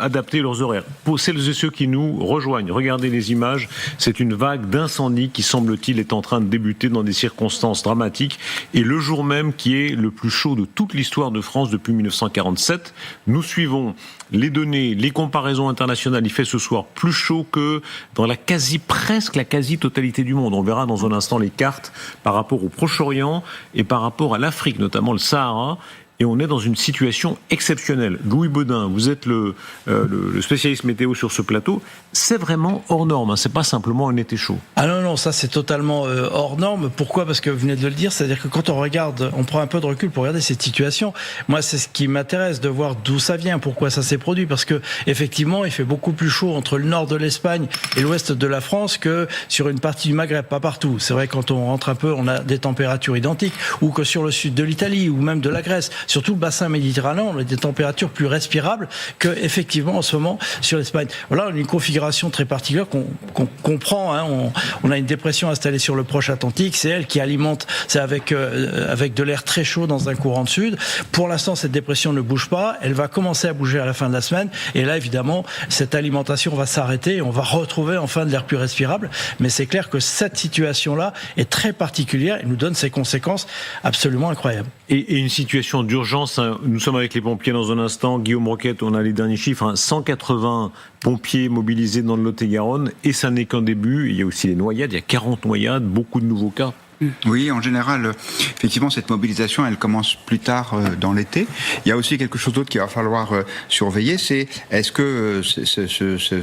adapter leurs horaires. Pour celles et ceux qui nous rejoignent, regardez les les images, c'est une vague d'incendie qui, semble-t-il, est en train de débuter dans des circonstances dramatiques. Et le jour même qui est le plus chaud de toute l'histoire de France depuis 1947, nous suivons les données, les comparaisons internationales. Il fait ce soir plus chaud que dans presque la quasi-totalité du monde. On verra dans un instant les cartes par rapport au Proche-Orient et par rapport à l'Afrique, notamment le Sahara. Et on est dans une situation exceptionnelle. Louis Baudin, vous êtes le spécialiste météo sur ce plateau. C'est vraiment hors norme, hein. C'est pas simplement un été chaud. Ah non, ça c'est totalement hors norme. Pourquoi ? Parce que vous venez de le dire, c'est-à-dire que quand on regarde, on prend un peu de recul pour regarder cette situation. Moi, c'est ce qui m'intéresse de voir d'où ça vient, pourquoi ça s'est produit. Parce que effectivement, il fait beaucoup plus chaud entre le nord de l'Espagne et l'ouest de la France que sur une partie du Maghreb, pas partout. C'est vrai, quand on rentre un peu, on a des températures identiques, ou que sur le sud de l'Italie, ou même de la Grèce. Surtout le bassin méditerranéen, on a des températures plus respirables que effectivement en ce moment sur l'Espagne. Voilà, on a une configuration très particulière qu'on comprend. Hein. On a une dépression installée sur le Proche Atlantique, c'est elle qui alimente, c'est avec de l'air très chaud dans un courant de sud. Pour l'instant, cette dépression ne bouge pas. Elle va commencer à bouger à la fin de la semaine. Et là, évidemment, cette alimentation va s'arrêter et on va retrouver enfin de l'air plus respirable. Mais c'est clair que cette situation-là est très particulière et nous donne ses conséquences absolument incroyables. Et une situation d'urgence, hein. Nous sommes avec les pompiers dans un instant. Guillaume Roquette, on a les derniers chiffres, hein. 180 pompiers mobilisés dans le Lot-et-Garonne, et ça n'est qu'un début. Il y a aussi les noyades, il y a 40 noyades, beaucoup de nouveaux cas. Oui, en général, effectivement, cette mobilisation, elle commence plus tard dans l'été. Il y a aussi quelque chose d'autre qu'il va falloir surveiller, c'est est-ce que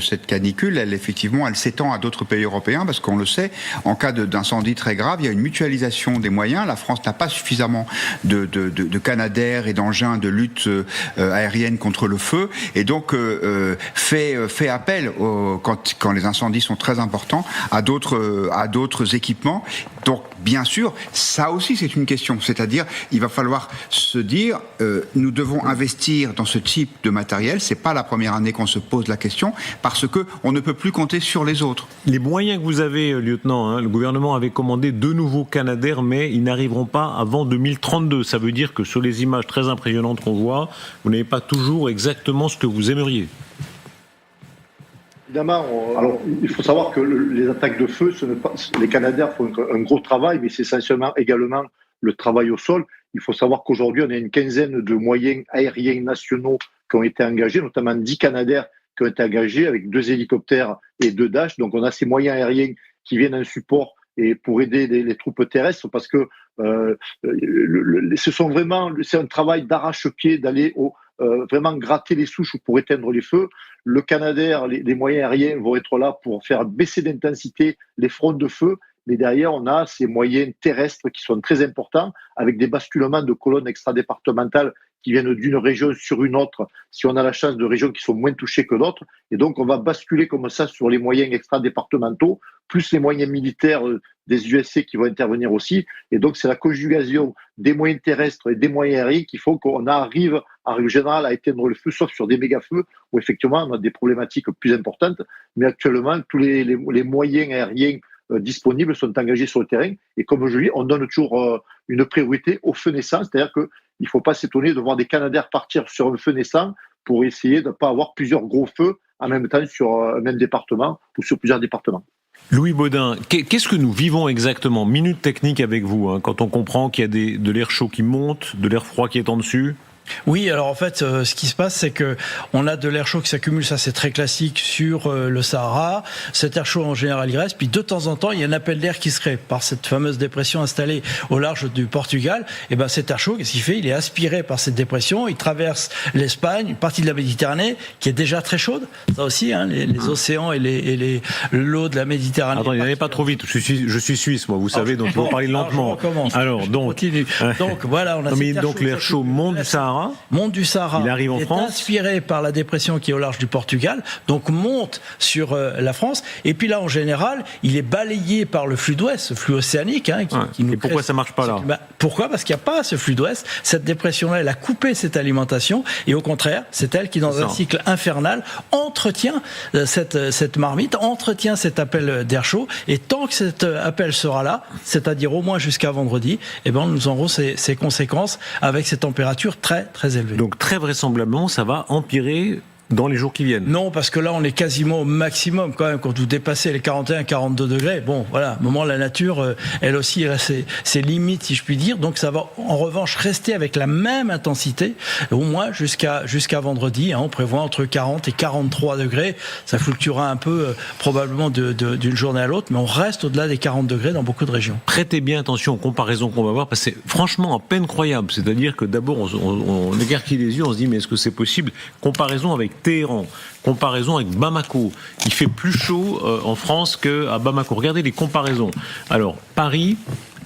cette canicule, elle s'étend à d'autres pays européens, parce qu'on le sait, en cas d'incendie très grave, il y a une mutualisation des moyens. La France n'a pas suffisamment de canadaires et d'engins de lutte aérienne contre le feu, et donc fait appel quand les incendies sont très importants à d'autres équipements. Donc, bien sûr, ça aussi c'est une question, c'est-à-dire il va falloir se dire nous devons investir dans ce type de matériel. C'est pas la première année qu'on se pose la question, parce que on ne peut plus compter sur les autres. Les moyens que vous avez, lieutenant, hein, le gouvernement avait commandé 2 nouveaux canadaires, mais ils n'arriveront pas avant 2032. Ça veut dire que sur les images très impressionnantes qu'on voit, vous n'avez pas toujours exactement ce que vous aimeriez. Évidemment, alors il faut savoir que les attaques de feu, les Canadaires font un gros travail, mais c'est essentiellement également le travail au sol. Il faut savoir qu'aujourd'hui, on a une quinzaine de moyens aériens nationaux qui ont été engagés, notamment 10 Canadaires qui ont été engagés avec 2 hélicoptères et 2 Dash. Donc on a ces moyens aériens qui viennent en support et pour aider les troupes terrestres, parce que c'est un travail d'arrache-pied d'aller vraiment gratter les souches pour éteindre les feux. Le Canadair, les moyens aériens vont être là pour faire baisser d'intensité les fronts de feu, mais derrière on a ces moyens terrestres qui sont très importants, avec des basculements de colonnes extradépartementales qui viennent d'une région sur une autre, si on a la chance de régions qui sont moins touchées que d'autres, et donc on va basculer comme ça sur les moyens extradépartementaux, plus les moyens militaires des USC qui vont intervenir aussi, et donc c'est la conjugaison des moyens terrestres et des moyens aériens qui font qu'on arrive en règle générale à éteindre le feu, sauf sur des méga-feux où effectivement on a des problématiques plus importantes, mais actuellement tous les moyens aériens disponibles sont engagés sur le terrain, et comme je dis, on donne toujours une priorité au feu naissant, c'est-à-dire qu'il ne faut pas s'étonner de voir des Canadaires partir sur un feu naissant pour essayer de ne pas avoir plusieurs gros feux en même temps sur un même département ou sur plusieurs départements. Louis Baudin, qu'est-ce que nous vivons exactement ? Minute technique avec vous, hein, quand on comprend qu'il y a de l'air chaud qui monte, de l'air froid qui est en dessus. Oui, alors en fait, ce qui se passe, c'est que on a de l'air chaud qui s'accumule, ça c'est très classique sur le Sahara. Cet air chaud en général il reste, puis de temps en temps il y a un appel d'air qui se crée par cette fameuse dépression installée au large du Portugal. Et ben cet air chaud, qu'est-ce qu'il fait ? Il est aspiré par cette dépression, il traverse l'Espagne, une partie de la Méditerranée qui est déjà très chaude. Ça aussi, hein, les océans et l'eau de la Méditerranée. Attends, il n'allait pas trop vite. Je suis suisse, moi, vous savez, donc il faut parler lentement. Alors donc, continue. Donc voilà, on a donc l'air chaud monte du Sahara. Monte du Sahara, il arrive en France, est inspiré par la dépression qui est au large du Portugal, donc monte sur la France, et puis là en général il est balayé par le flux d'ouest, ce flux océanique qui nous et pourquoi ça marche pas là ? Pourquoi ? Parce qu'il n'y a pas ce flux d'ouest, cette dépression là elle a coupé cette alimentation, et au contraire c'est elle qui dans un cycle infernal entretient cette marmite, entretient cet appel d'air chaud, et tant que cet appel sera là, c'est-à-dire au moins jusqu'à vendredi, nous aurons ces conséquences avec ces températures très très élevé. Donc très vraisemblablement, ça va empirer dans les jours qui viennent. Non, parce que là, on est quasiment au maximum quand même. Quand vous dépassez les 41-42 degrés, bon, voilà, à un moment, la nature, elle aussi, elle a ses limites, si je puis dire. Donc, ça va en revanche rester avec la même intensité, au moins jusqu'à vendredi. On prévoit entre 40 et 43 degrés. Ça fluctuera un peu, probablement, d'une journée à l'autre, mais on reste au-delà des 40 degrés dans beaucoup de régions. Prêtez bien attention aux comparaisons qu'on va voir, parce que c'est franchement à peine croyable. C'est-à-dire que d'abord, on écarquille les yeux, on se dit, mais est-ce que c'est possible ? Comparaison avec Téhéran, comparaison avec Bamako. Il fait plus chaud en France qu'à Bamako. Regardez les comparaisons. Alors, Paris,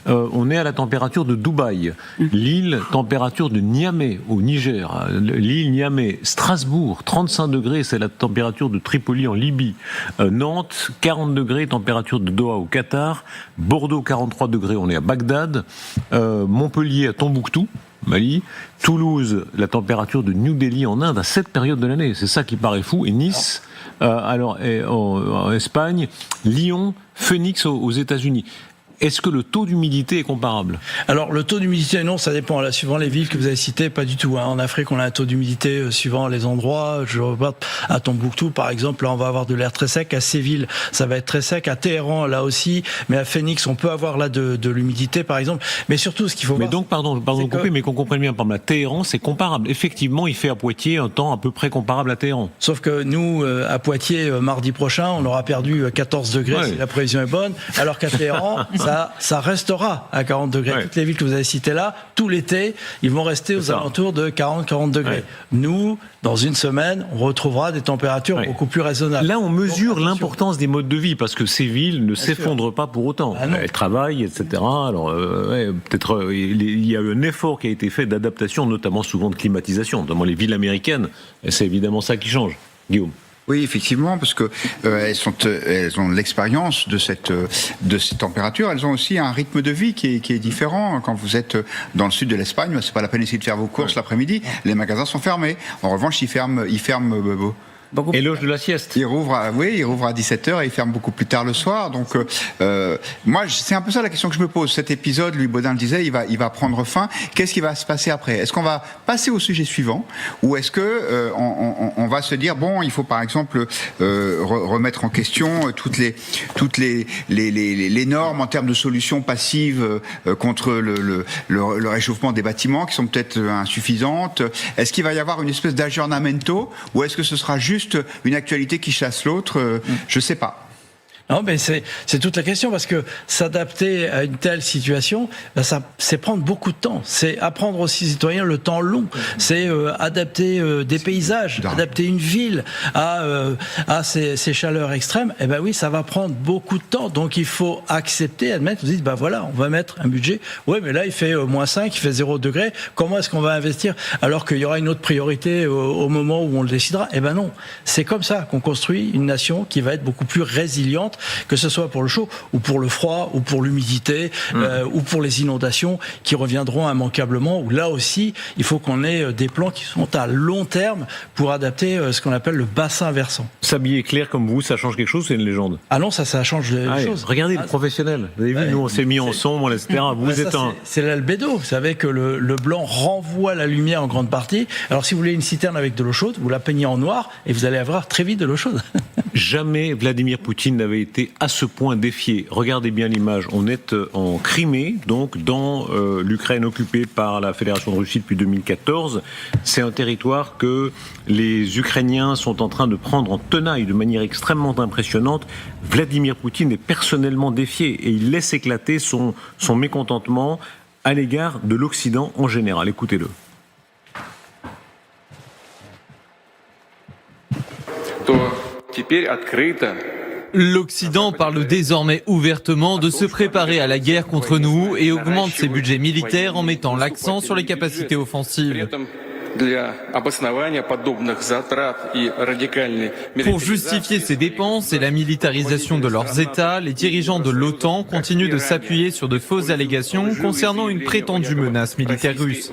on est à la température de Dubaï. Lille, température de Niamey, au Niger. Lille, Niamey. Strasbourg, 35 degrés, c'est la température de Tripoli en Libye. Nantes, 40 degrés, température de Doha au Qatar. Bordeaux, 43 degrés, on est à Bagdad. Montpellier à Tombouctou, Mali. Toulouse, la température de New Delhi en Inde à cette période de l'année. C'est ça qui paraît fou. Et Nice, en Espagne, Lyon, Phoenix aux États-Unis. Est-ce que le taux d'humidité est comparable ? Alors, le taux d'humidité, non, ça dépend. Là, suivant les villes que vous avez citées, pas du tout. En Afrique, on a un taux d'humidité suivant les endroits. Je regarde à Tombouctou, par exemple, là, on va avoir de l'air très sec. À Séville, ça va être très sec. À Téhéran, là aussi. Mais à Phoenix, on peut avoir là de l'humidité, par exemple. Mais surtout, ce qu'il faut voir... Mais donc, pardon de couper, mais qu'on comprenne bien, par exemple, à Téhéran, c'est comparable. Effectivement, il fait à Poitiers un temps à peu près comparable à Téhéran. Sauf que nous, à Poitiers, mardi prochain, on aura perdu 14 degrés, si la prévision est bonne. Alors qu'à Téhéran, ça restera à 40 degrés. Ouais. Toutes les villes que vous avez citées là, tout l'été, ils vont rester aux alentours de 40-40 degrés. Ouais. Nous, dans une semaine, on retrouvera des températures beaucoup plus raisonnables. Là, on mesure l'importance des modes de vie, parce que ces villes ne s'effondrent pas pour autant. Elles travaillent, etc. Alors, peut-être il y a eu un effort qui a été fait d'adaptation, notamment souvent de climatisation, notamment les villes américaines. Et c'est évidemment ça qui change. Guillaume. Oui, effectivement, parce que elles ont l'expérience de ces températures. Elles ont aussi un rythme de vie qui est différent. Quand vous êtes dans le sud de l'Espagne, c'est pas la peine d'essayer de faire vos courses l'après-midi. Les magasins sont fermés. En revanche, ils ferment. Éloge de la sieste. Il rouvre à 17h et il ferme beaucoup plus tard le soir. Donc, moi, c'est un peu ça la question que je me pose. Cet épisode, Louis Baudin le disait, il va prendre fin. Qu'est-ce qui va se passer après ? Est-ce qu'on va passer au sujet suivant, ou est-ce que on va se dire bon, il faut par exemple remettre en question toutes les normes en termes de solutions passives contre le réchauffement des bâtiments qui sont peut-être insuffisantes. Est-ce qu'il va y avoir une espèce d'aggiornamento, ou est-ce que ce sera juste une actualité qui chasse l'autre, je sais pas. Non, mais c'est toute la question, parce que s'adapter à une telle situation, c'est prendre beaucoup de temps. C'est apprendre aux citoyens le temps long. C'est adapter des paysages, adapter une ville à ces chaleurs extrêmes. Eh ben oui, ça va prendre beaucoup de temps. Donc il faut accepter, admettre, vous dites, voilà, on va mettre un budget. Ouais, mais là il fait -5, il fait 0 degré. Comment est-ce qu'on va investir alors qu'il y aura une autre priorité au moment où on le décidera ? Eh ben non. C'est comme ça qu'on construit une nation qui va être beaucoup plus résiliente, que ce soit pour le chaud ou pour le froid ou pour l'humidité ou pour les inondations qui reviendront immanquablement, où là aussi il faut qu'on ait des plans qui sont à long terme pour adapter ce qu'on appelle le bassin versant. S'habiller clair comme vous, ça change quelque chose, c'est une légende? Ah non, ça change les choses. Regardez les professionnels, vous avez vu, nous on s'est mis en sombre, etc. C'est l'albédo, vous savez que le blanc renvoie la lumière en grande partie. Alors si vous voulez une citerne avec de l'eau chaude, vous la peignez en noir et vous allez avoir très vite de l'eau chaude. Jamais Vladimir Poutine n'avait été à ce point défié. Regardez bien l'image. On est en Crimée, donc dans l'Ukraine occupée par la Fédération de Russie depuis 2014. C'est un territoire que les Ukrainiens sont en train de prendre en tenaille de manière extrêmement impressionnante. Vladimir Poutine est personnellement défié et il laisse éclater son mécontentement à l'égard de l'Occident en général. Écoutez-le. L'Occident parle désormais ouvertement de se préparer à la guerre contre nous et augmente ses budgets militaires en mettant l'accent sur les capacités offensives. Pour justifier ces dépenses et la militarisation de leurs États, les dirigeants de l'OTAN continuent de s'appuyer sur de fausses allégations concernant une prétendue menace militaire russe.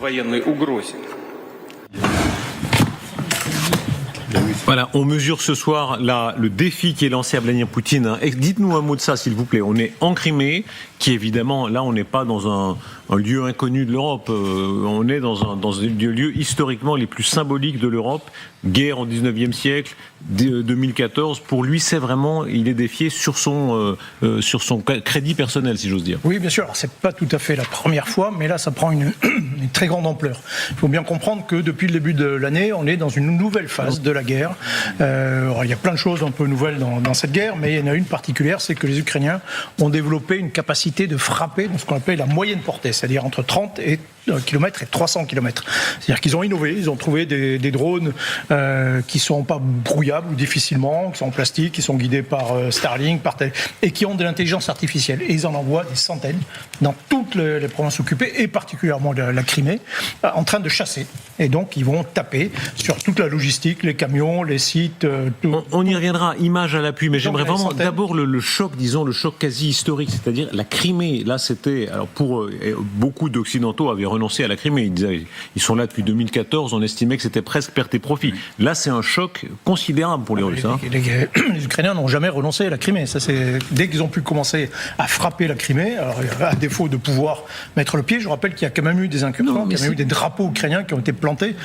Voilà, on mesure ce soir le défi qui est lancé à Vladimir Poutine. Dites-nous un mot de ça, s'il vous plaît. On est en Crimée, qui évidemment, là, on n'est pas dans lieu inconnu de l'Europe. On est dans un des lieux historiquement les plus symboliques de l'Europe. Guerre au 19e siècle, 2014. Pour lui, c'est vraiment, il est défié sur son crédit personnel, si j'ose dire. Oui, bien sûr. Alors, c'est pas tout à fait la première fois, mais là, ça prend une très grande ampleur. Il faut bien comprendre que depuis le début de l'année, on est dans une nouvelle phase de la guerre. Alors, il y a plein de choses un peu nouvelles dans cette guerre, mais il y en a une particulière, c'est que les Ukrainiens ont développé une capacité de frapper dans ce qu'on appelle la moyenne portée, c'est-à-dire entre 30 km et 300 km. C'est-à-dire qu'ils ont innové, ils ont trouvé des drones qui sont pas brouillables ou difficilement, qui sont en plastique, qui sont guidés par Starlink, et qui ont de l'intelligence artificielle. Et ils en envoient des centaines dans toutes les provinces occupées, et particulièrement la Crimée, en train de chasser. Et donc, ils vont taper sur toute la logistique, les camions, les sites. On y reviendra, image à l'appui, mais j'aimerais vraiment d'abord le choc, disons, le choc quasi historique, c'est-à-dire la Crimée. Là, c'était, alors pour beaucoup d'Occidentaux avaient renoncé à la Crimée. Ils disaient, ils sont là depuis 2014, on estimait que c'était presque perte et profit. Là, c'est un choc considérable pour les Russes. Les Ukrainiens n'ont jamais renoncé à la Crimée. Ça, c'est dès qu'ils ont pu commencer à frapper la Crimée, alors, à défaut de pouvoir mettre le pied, je rappelle qu'il y a quand même eu des incursions, qu'il y a même eu des drapeaux ukrainiens qui ont été plantés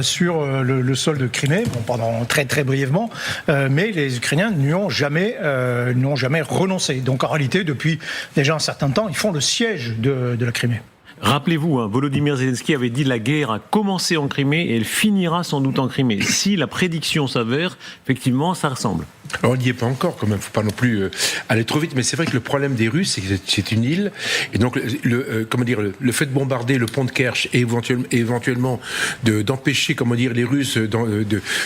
sur le sol de Crimée, pendant très très brièvement, mais les Ukrainiens n'y ont jamais renoncé. Donc en réalité, depuis déjà un certain temps, ils font le siège de la Crimée. Rappelez-vous, Volodymyr Zelensky avait dit la guerre a commencé en Crimée et elle finira sans doute en Crimée. Si la prédiction s'avère, effectivement, ça ressemble. Alors, on n'y est pas encore quand même, il ne faut pas non plus aller trop vite, mais c'est vrai que le problème des Russes, c'est que c'est une île, et donc le fait de bombarder le pont de Kerch et éventuellement d'empêcher les Russes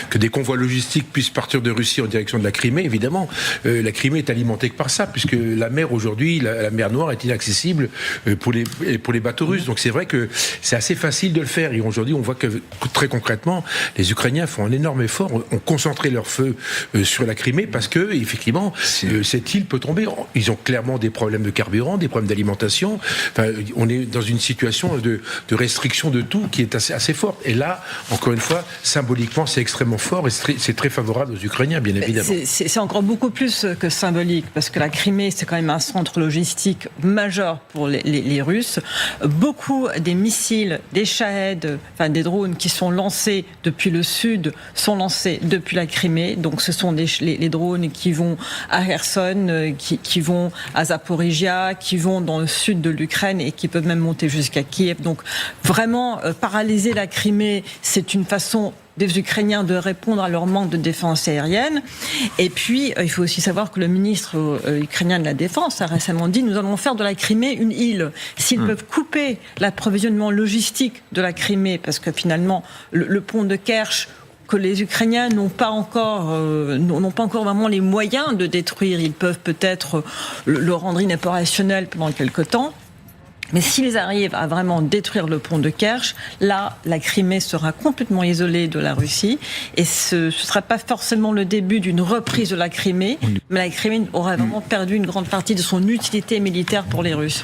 que des convois logistiques puissent partir de Russie en direction de la Crimée, évidemment, la Crimée est alimentée que par ça, puisque la mer aujourd'hui, la mer Noire est inaccessible pour les bateaux russes, donc c'est vrai que c'est assez facile de le faire, et aujourd'hui on voit que très concrètement, les Ukrainiens font un énorme effort, ont concentré leur feu sur la Crimée, parce que effectivement cette île peut tomber. Ils ont clairement des problèmes de carburant, des problèmes d'alimentation. Enfin, on est dans une situation de restriction de tout qui est assez forte. Et là, encore une fois, symboliquement, c'est extrêmement fort et c'est très favorable aux Ukrainiens, bien évidemment. C'est encore beaucoup plus que symbolique, parce que la Crimée, c'est quand même un centre logistique majeur pour les Russes. Beaucoup des missiles, des Shahed, des drones qui sont lancés depuis le sud sont lancés depuis la Crimée. Donc ce sont les drones qui vont à Kherson, qui vont à Zaporizhia, qui vont dans le sud de l'Ukraine et qui peuvent même monter jusqu'à Kiev. Donc vraiment, paralyser la Crimée, c'est une façon des Ukrainiens de répondre à leur manque de défense aérienne. Et puis, il faut aussi savoir que le ministre ukrainien de la Défense a récemment dit « Nous allons faire de la Crimée une île ». S'ils peuvent couper l'approvisionnement logistique de la Crimée, parce que finalement, le pont de Kerch, que les Ukrainiens n'ont pas encore vraiment les moyens de détruire. Ils peuvent peut-être le rendre inopérationnel pendant quelque temps. Mais s'ils arrivent à vraiment détruire le pont de Kerch, là, la Crimée sera complètement isolée de la Russie. Et ce ne sera pas forcément le début d'une reprise de la Crimée, mais la Crimée aura vraiment perdu une grande partie de son utilité militaire pour les Russes.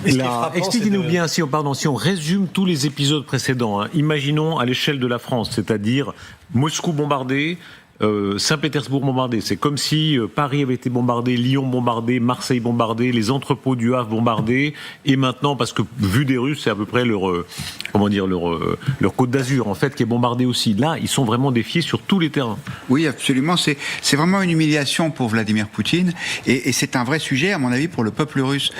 Expliquez-nous bien, si on résume tous les épisodes précédents, imaginons à l'échelle de la France, c'est-à-dire Moscou bombardé, Saint-Pétersbourg bombardé. C'est comme si Paris avait été bombardé, Lyon bombardé, Marseille bombardé, les entrepôts du Havre bombardés, et maintenant, parce que vu des Russes, c'est à peu près leur Côte d'Azur en fait qui est bombardée aussi. Là, ils sont vraiment défiés sur tous les terrains. Oui, absolument. C'est vraiment une humiliation pour Vladimir Poutine, et c'est un vrai sujet, à mon avis, pour le peuple russe.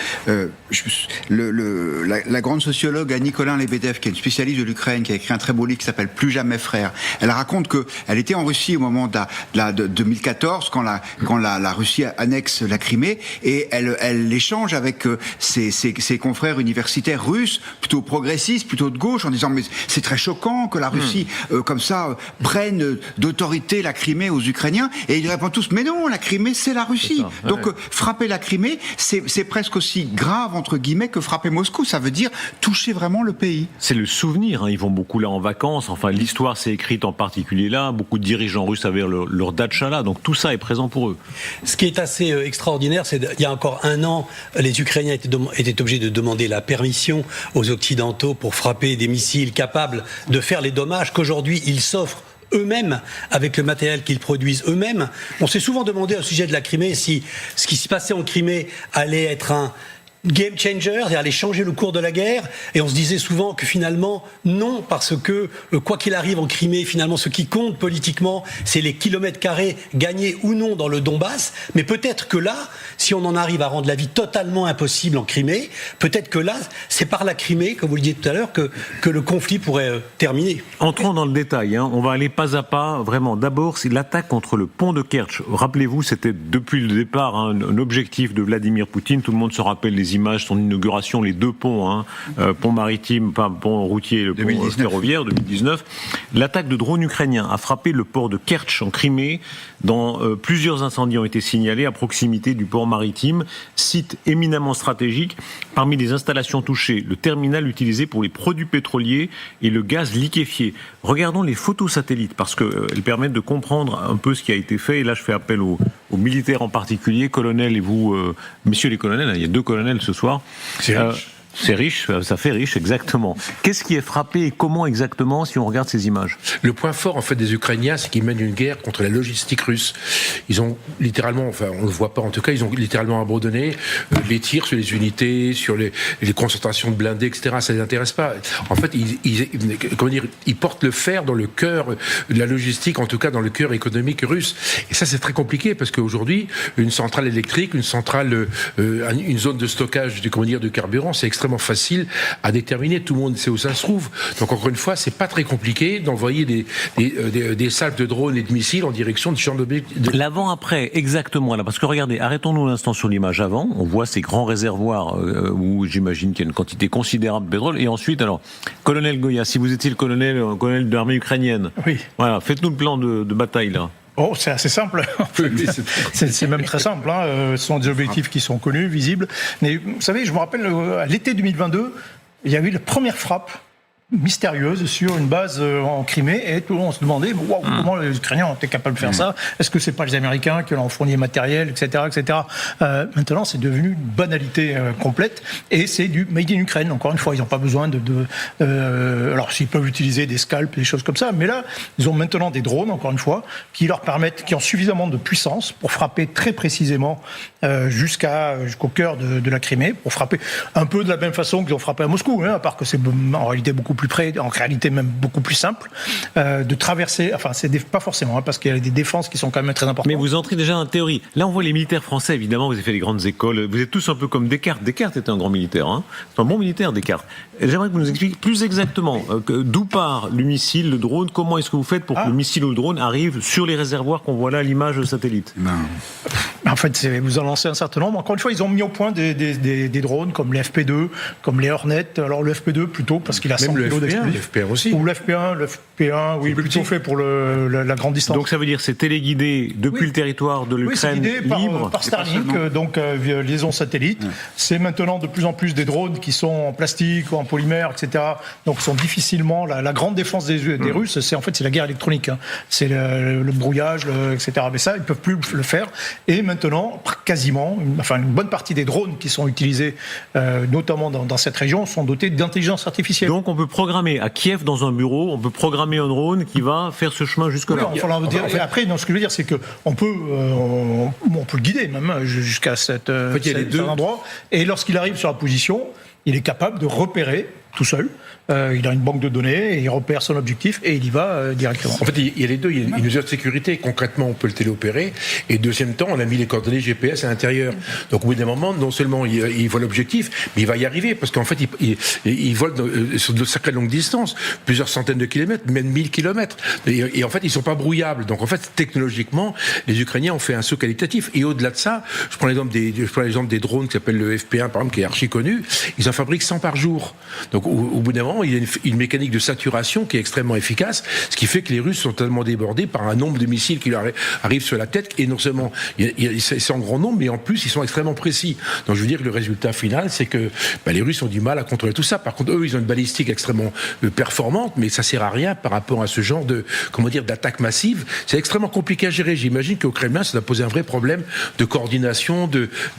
La grande sociologue Nikolin Lebedev, qui est une spécialiste de l'Ukraine, qui a écrit un très beau livre qui s'appelle Plus jamais frère. Elle raconte que elle était en Russie au moment de 2014, quand la Russie annexe la Crimée, et elle échange avec ses confrères universitaires russes, plutôt progressistes, plutôt de gauche, en disant mais c'est très choquant que la Russie comme ça prenne d'autorité la Crimée aux Ukrainiens, et ils répondent tous mais non, la Crimée c'est la Russie. Ça, donc frapper la Crimée, c'est presque aussi grave entre guillemets que frapper Moscou. Ça veut dire toucher vraiment le pays. C'est le souvenir. Ils vont beaucoup là en vacances. Enfin, l'histoire s'est écrite en particulier là. Beaucoup de dirigeants russes avaient leur datcha là, donc tout ça est présent pour eux. Ce qui est assez extraordinaire, c'est qu'il y a encore un an, les Ukrainiens étaient obligés de demander la permission aux Occidentaux pour frapper des missiles capables de faire les dommages qu'aujourd'hui ils s'offrent eux-mêmes, avec le matériel qu'ils produisent eux-mêmes. On s'est souvent demandé au sujet de la Crimée si ce qui se passait en Crimée allait être game changer, c'est-à-dire aller changer le cours de la guerre. Et on se disait souvent que finalement, non, parce que quoi qu'il arrive en Crimée, finalement, ce qui compte politiquement, c'est les kilomètres carrés gagnés ou non dans le Donbass. Mais peut-être que là, si on en arrive à rendre la vie totalement impossible en Crimée, peut-être que là, c'est par la Crimée, comme vous le disiez tout à l'heure, que le conflit pourrait terminer. Entrons dans le détail, on va aller pas à pas, vraiment. D'abord, c'est l'attaque contre le pont de Kerch. Rappelez-vous, c'était depuis le départ un objectif de Vladimir Poutine. Tout le monde se rappelle les images, son inauguration, les deux ponts, pont maritime, pont routier, le pont ferroviaire, 2019. L'attaque de drones ukrainiens a frappé le port de Kerch en Crimée. Plusieurs incendies ont été signalés à proximité du port maritime, site éminemment stratégique. Parmi les installations touchées, le terminal utilisé pour les produits pétroliers et le gaz liquéfié. Regardons les photos satellites parce qu'elles permettent de comprendre un peu ce qui a été fait. Et là, je fais appel aux militaires en particulier, colonels et vous, messieurs les colonels. Il y a 2 colonels ce soir. C'est riche. C'est riche, ça fait riche, exactement. Qu'est-ce qui est frappé et comment exactement, si on regarde ces images ? Le point fort, en fait, des Ukrainiens, c'est qu'ils mènent une guerre contre la logistique russe. Ils ont littéralement, enfin, on le voit pas en tout cas, ils ont littéralement abandonné les tirs sur les unités, sur les concentrations de blindés, etc. Ça les intéresse pas. En fait, ils portent le fer dans le cœur de la logistique, en tout cas dans le cœur économique russe. Et ça, c'est très compliqué parce qu'aujourd'hui, une centrale électrique, une zone de stockage du carburant, c'est extrêmement facile à déterminer. Tout le monde sait où ça se trouve. Donc encore une fois, c'est pas très compliqué d'envoyer des salves de drones et de missiles en direction de Tchernobyl. L'avant-après, exactement là, parce que regardez, arrêtons-nous un instant sur l'image avant. On voit ces grands réservoirs où j'imagine qu'il y a une quantité considérable de pétrole. Et ensuite, alors, colonel Goya, si vous étiez le colonel de l'armée ukrainienne, oui. Voilà, faites-nous le plan de bataille là. Oh, c'est assez simple. C'est même très simple. Ce sont des objectifs qui sont connus, visibles. Mais vous savez, je me rappelle, à l'été 2022, il y a eu la première frappe mystérieuse sur une base en Crimée et tout le monde se demandait comment les Ukrainiens ont été capables de faire ça. Est-ce que c'est pas les Américains qui leur ont fourni le matériel, etc., etc. Maintenant, c'est devenu une banalité complète et c'est du made in Ukraine. Encore une fois, ils n'ont pas besoin alors s'ils peuvent utiliser des scalps, des choses comme ça, mais là, ils ont maintenant des drones, encore une fois, qui leur permettent, qui ont suffisamment de puissance pour frapper très précisément jusqu'au cœur de la Crimée, pour frapper un peu de la même façon qu'ils ont frappé à Moscou, à part que c'est en réalité beaucoup plus près, en réalité même beaucoup plus simple, de traverser, enfin c'est pas forcément, parce qu'il y a des défenses qui sont quand même très importantes. Mais vous entrez déjà en théorie. Là on voit les militaires français, évidemment, vous avez fait les grandes écoles, vous êtes tous un peu comme Descartes. Descartes était un grand militaire, c'est un bon militaire Descartes. J'aimerais que vous nous expliquiez plus exactement d'où part le missile, le drone, comment est-ce que vous faites pour que le missile ou le drone arrive sur les réservoirs qu'on voit là à l'image satellite. En fait, vous en lancez un certain nombre. Encore une fois, ils ont mis au point des drones comme les FP2, comme les Hornet. Alors le FP2 plutôt parce qu'il a 100 kg d'explosifs. Le FP1 aussi. Ou le FP1, oui, plutôt fait pour la grande distance. Donc ça veut dire c'est téléguidé depuis le territoire de l'Ukraine libre par Starlink, donc liaison satellite. C'est maintenant de plus en plus des drones qui sont en plastique ou en polymère, etc. Donc sont difficilement la grande défense des Russes. C'est la guerre électronique. C'est le brouillage, etc. Mais ça, ils peuvent plus le faire. Et maintenant, quasiment, une bonne partie des drones qui sont utilisés, notamment dans cette région, sont dotés d'intelligence artificielle. Donc on peut programmer à Kiev dans un bureau, on peut programmer un drone qui va faire ce chemin jusque-là. Oui, après, ce que je veux dire, c'est qu'on peut, on peut le guider même jusqu'à cet endroit. Et lorsqu'il arrive sur la position, il est capable de repérer tout seul. Il a une banque de données, et il repère son objectif et il y va directement. En fait, il y a les deux. Il y a une mesure de sécurité. Concrètement, on peut le téléopérer. Et deuxième temps, on a mis les coordonnées GPS à l'intérieur. Donc, au bout d'un moment, non seulement il voit l'objectif, mais il va y arriver. Parce qu'en fait, il vole sur de sacrées longues distances, plusieurs centaines de kilomètres, même 1000 kilomètres. Et en fait, ils sont pas brouillables. Donc, en fait, technologiquement, les Ukrainiens ont fait un saut qualitatif. Et au-delà de ça, je prends l'exemple des drones qui s'appellent le FP1, par exemple, qui est archi connu. Ils en fabriquent 100 par jour. Donc, au bout d'un moment, il y a une mécanique de saturation qui est extrêmement efficace, ce qui fait que les Russes sont tellement débordés par un nombre de missiles qui leur arrivent sur la tête, et non seulement c'est en grand nombre, mais en plus ils sont extrêmement précis. Donc je veux dire que le résultat final, c'est que les Russes ont du mal à contrôler tout ça. Par contre, eux, ils ont une balistique extrêmement performante, mais ça sert à rien par rapport à ce genre d'attaque massive. C'est extrêmement compliqué à gérer. J'imagine qu'au Kremlin, ça doit poser un vrai problème de coordination,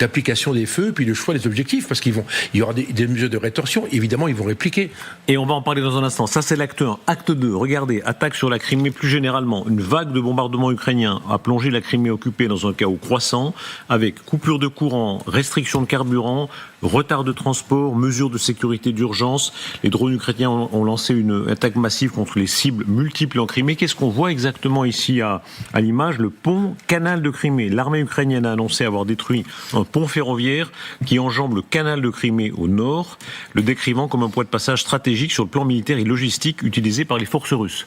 d'application des feux, puis le choix des objectifs, parce il y aura des mesures de rétorsion. Évidemment, ils vont répliqué. Et on va en parler dans un instant. Ça, c'est l'acte 1. Acte 2, regardez, attaque sur la Crimée plus généralement. Une vague de bombardements ukrainiens a plongé la Crimée occupée dans un chaos croissant, avec coupure de courant, restriction de carburant, retard de transport, mesures de sécurité d'urgence. Les drones ukrainiens ont lancé une attaque massive contre les cibles multiples en Crimée. Qu'est-ce qu'on voit exactement ici à l'image? Le pont canal de Crimée. L'armée ukrainienne a annoncé avoir détruit un pont ferroviaire qui enjambe le canal de Crimée au nord, le décrivant comme un point de passage stratégique sur le plan militaire et logistique utilisé par les forces russes.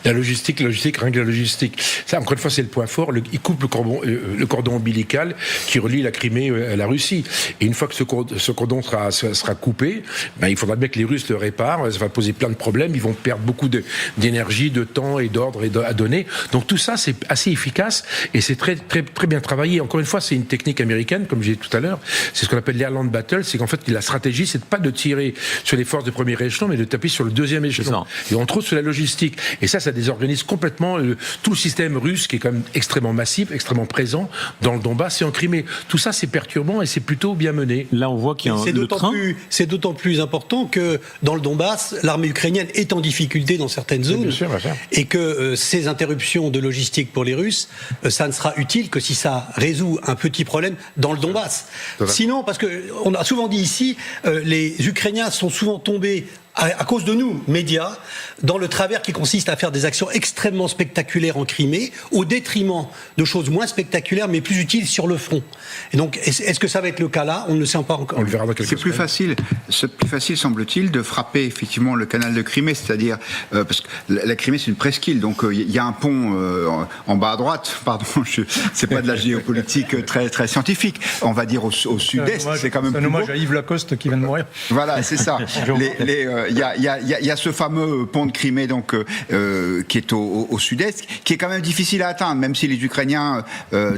La logistique, rien que la logistique. Ça, encore une fois, c'est le point fort. Il coupe le cordon ombilical qui relie la Crimée à la Russie. Et une fois que ce cordon sera coupé, il faudra bien que les Russes le réparent. Ça va poser plein de problèmes. Ils vont perdre beaucoup d'énergie, de temps et d'ordre à donner. Donc tout ça, c'est assez efficace et c'est très, très, très bien travaillé. Encore une fois, c'est une technique américaine, comme j'ai dit tout à l'heure. C'est ce qu'on appelle l'airland battle. C'est qu'en fait, la stratégie, c'est pas de tirer sur les forces de premier échelon, mais de taper sur le deuxième échelon. Et on trouve sur la logistique. Et ça désorganise complètement tout le système russe qui est quand même extrêmement massif, extrêmement présent dans le Donbass et en Crimée. Tout ça, c'est perturbant et c'est plutôt bien mené. Là, on voit qu'il y a c'est d'autant plus important que dans le Donbass, l'armée ukrainienne est en difficulté dans certaines zones. Bien sûr. Et que ces interruptions de logistique pour les Russes, ça ne sera utile que si ça résout un petit problème dans le Donbass. Sinon, parce qu'on a souvent dit ici, les Ukrainiens sont souvent tombés à cause de nous, médias, dans le travers qui consiste à faire des actions extrêmement spectaculaires en Crimée, au détriment de choses moins spectaculaires, mais plus utiles sur le front. Et donc, est-ce que ça va être le cas là? On ne le sait pas encore. On le verra dans quelques semaines. C'est plus facile, semble-t-il, de frapper effectivement le canal de Crimée, c'est-à-dire, parce que la Crimée, c'est une presqu'île, donc il y a un pont en bas à droite, pardon, c'est pas de la géopolitique très, très scientifique, on va dire au sud-est, c'est quand même c'est un hommage à Yves Lacoste qui vient de mourir. Voilà, c'est ça. Il y a ce fameux pont de Crimée donc qui est au sud-est, qui est quand même difficile à atteindre, même si les Ukrainiens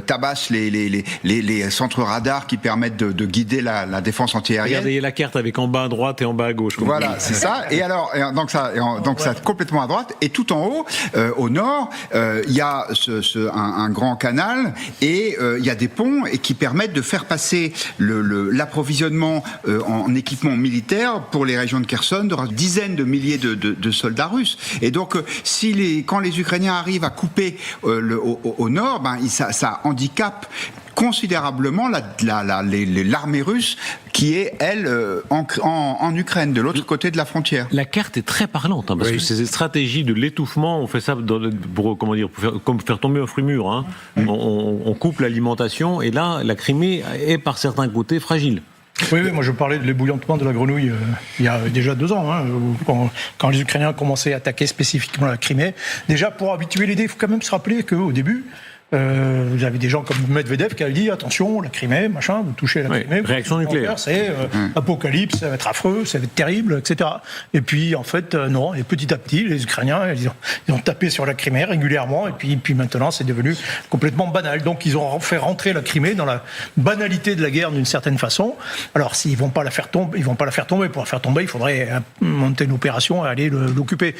tabassent les centres radars qui permettent de guider la défense antiaérienne. Regardez la carte avec en bas à droite et en bas à gauche. Voilà, c'est ça. Et alors, donc ça complètement à droite. Et tout en haut, au nord, il y a un grand canal et il y a des ponts et qui permettent de faire passer l'approvisionnement en équipement militaire pour les régions de Kherson, de dizaines de milliers de soldats russes. Et donc, quand les Ukrainiens arrivent à couper au nord, ça handicape considérablement l'armée russe qui est, elle, en Ukraine, de l'autre côté de la frontière. La carte est très parlante, parce que ces stratégies de l'étouffement, on fait ça pour faire tomber un fruit mûr. Hein. On coupe l'alimentation, et là, la Crimée est par certains côtés fragile. Oui, moi je parlais de l'ébouillantement de la grenouille il y a déjà 2 ans, quand les Ukrainiens commençaient à attaquer spécifiquement la Crimée. Déjà, pour habituer l'idée, il faut quand même se rappeler qu'au début, vous avez des gens comme Medvedev qui avaient dit attention, la Crimée, vous touchez la Crimée, réaction nucléaire, c'est apocalypse, ça va être affreux, ça va être terrible, etc. Et puis en fait non, et petit à petit les Ukrainiens ils ont tapé sur la Crimée régulièrement, et puis maintenant c'est devenu complètement banal. Donc ils ont fait rentrer la Crimée dans la banalité de la guerre d'une certaine façon. Alors s'ils vont pas la faire tomber, pour la faire tomber, il faudrait monter une opération et aller l'occuper.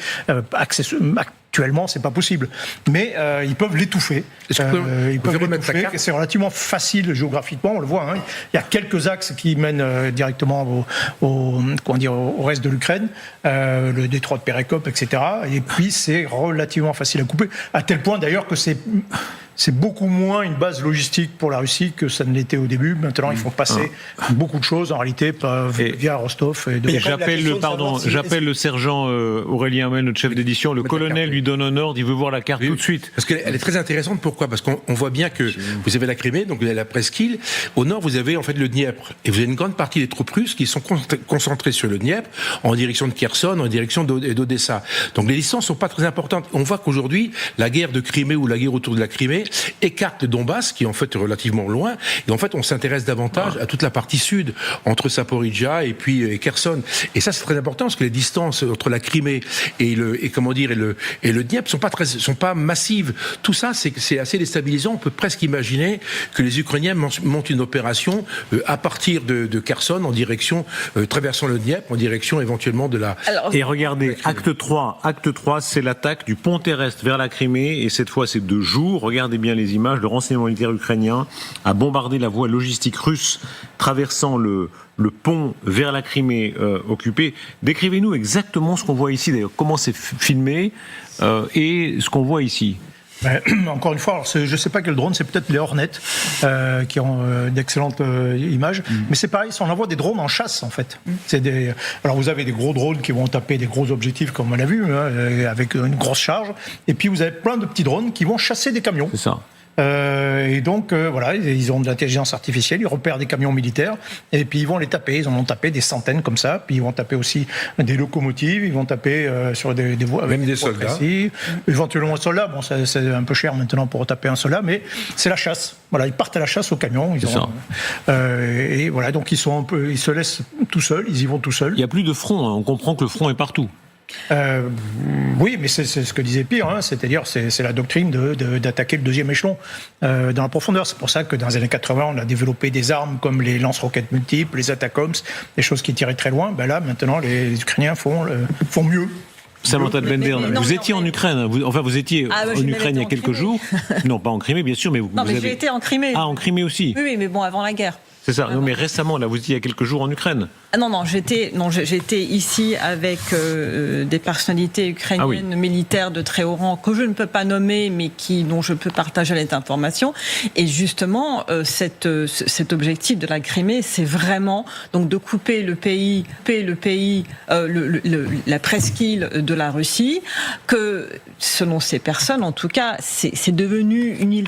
Actuellement, c'est pas possible. Mais ils peuvent l'étouffer. C'est relativement facile géographiquement, on le voit. Il y a quelques axes qui mènent directement au reste de l'Ukraine, le détroit de Perekop, etc. Et puis c'est relativement facile à couper, à tel point d'ailleurs que c'est beaucoup moins une base logistique pour la Russie que ça ne l'était au début. Maintenant, ils font passer beaucoup de choses, en réalité, via Rostov. J'appelle le sergent Aurélien Hamel, notre chef d'édition. Le colonel lui donne un ordre, il veut voir la carte tout de suite. Parce qu'elle est très intéressante. Pourquoi ? Parce qu'on voit bien que vous avez la Crimée, donc vous avez la presqu'île. Au nord, vous avez en fait le Dniepr. Et vous avez une grande partie des troupes russes qui sont concentrées sur le Dniepr, en direction de Kherson, en direction d'Odessa. Donc les distances sont pas très importantes. On voit qu'aujourd'hui, la guerre de Crimée ou la guerre autour de la Crimée écarte le Donbass, qui est en fait relativement loin, et en fait on s'intéresse davantage à toute la partie sud, entre Zaporijia et puis Kherson. Et ça c'est très important, parce que les distances entre la Crimée et le Dniepr sont pas massives. Tout ça c'est assez déstabilisant. On peut presque imaginer que les Ukrainiens montent une opération à partir de Kherson en direction, traversant le Dniepr, en direction éventuellement de la... Et regardez, acte 3, c'est l'attaque du pont terrestre vers la Crimée, et cette fois c'est de jour. Regardez regardez bien les images, le renseignement militaire ukrainien a bombardé la voie logistique russe traversant le pont vers la Crimée occupée. Décrivez-nous exactement ce qu'on voit ici, d'ailleurs, comment c'est filmé et ce qu'on voit ici. Encore une fois, alors je ne sais pas quel drone, c'est peut-être les Hornet qui ont d'excellentes images, mais c'est pareil, on envoie des drones en chasse en fait. Alors vous avez des gros drones qui vont taper des gros objectifs comme on l'a vu, avec une grosse charge, et puis vous avez plein de petits drones qui vont chasser des camions. C'est ça. Et donc voilà, ils ont de l'intelligence artificielle, ils repèrent des camions militaires et puis ils vont les taper. Ils en ont tapé des centaines comme ça. Puis ils vont taper aussi des locomotives, ils vont taper sur des voies, même des soldats. Précis. Éventuellement un soldat. Bon, c'est un peu cher maintenant pour taper un soldat, mais c'est la chasse. Voilà, ils partent à la chasse aux camions. Et voilà, donc ils se laissent tout seuls, ils y vont tout seuls. Il n'y a plus de front. On comprend que le front est partout. Oui, mais c'est ce que disait Pire, c'est-à-dire c'est la doctrine d'attaquer le deuxième échelon dans la profondeur. C'est pour ça que dans les années 80, on a développé des armes comme les lance-roquettes multiples, les Atacoms, des choses qui tiraient très loin. Ben là, maintenant, les Ukrainiens font mieux. Samantha de Bender, vous étiez en Ukraine, vous étiez en Ukraine il y a quelques jours. Non, pas en Crimée, bien sûr, mais vous mais avez... j'ai été en Crimée. Ah, en Crimée aussi. Oui, mais bon, avant la guerre. C'est ça. Non, mais récemment, là, vous étiez il y a quelques jours en Ukraine. Ah non, j'étais ici avec des personnalités ukrainiennes militaires de très haut rang que je ne peux pas nommer, mais dont je peux partager les informations. Et justement, cet objectif de la Crimée, c'est vraiment donc de couper le pays, la presqu'île de la Russie, que selon ces personnes, en tout cas, c'est devenu une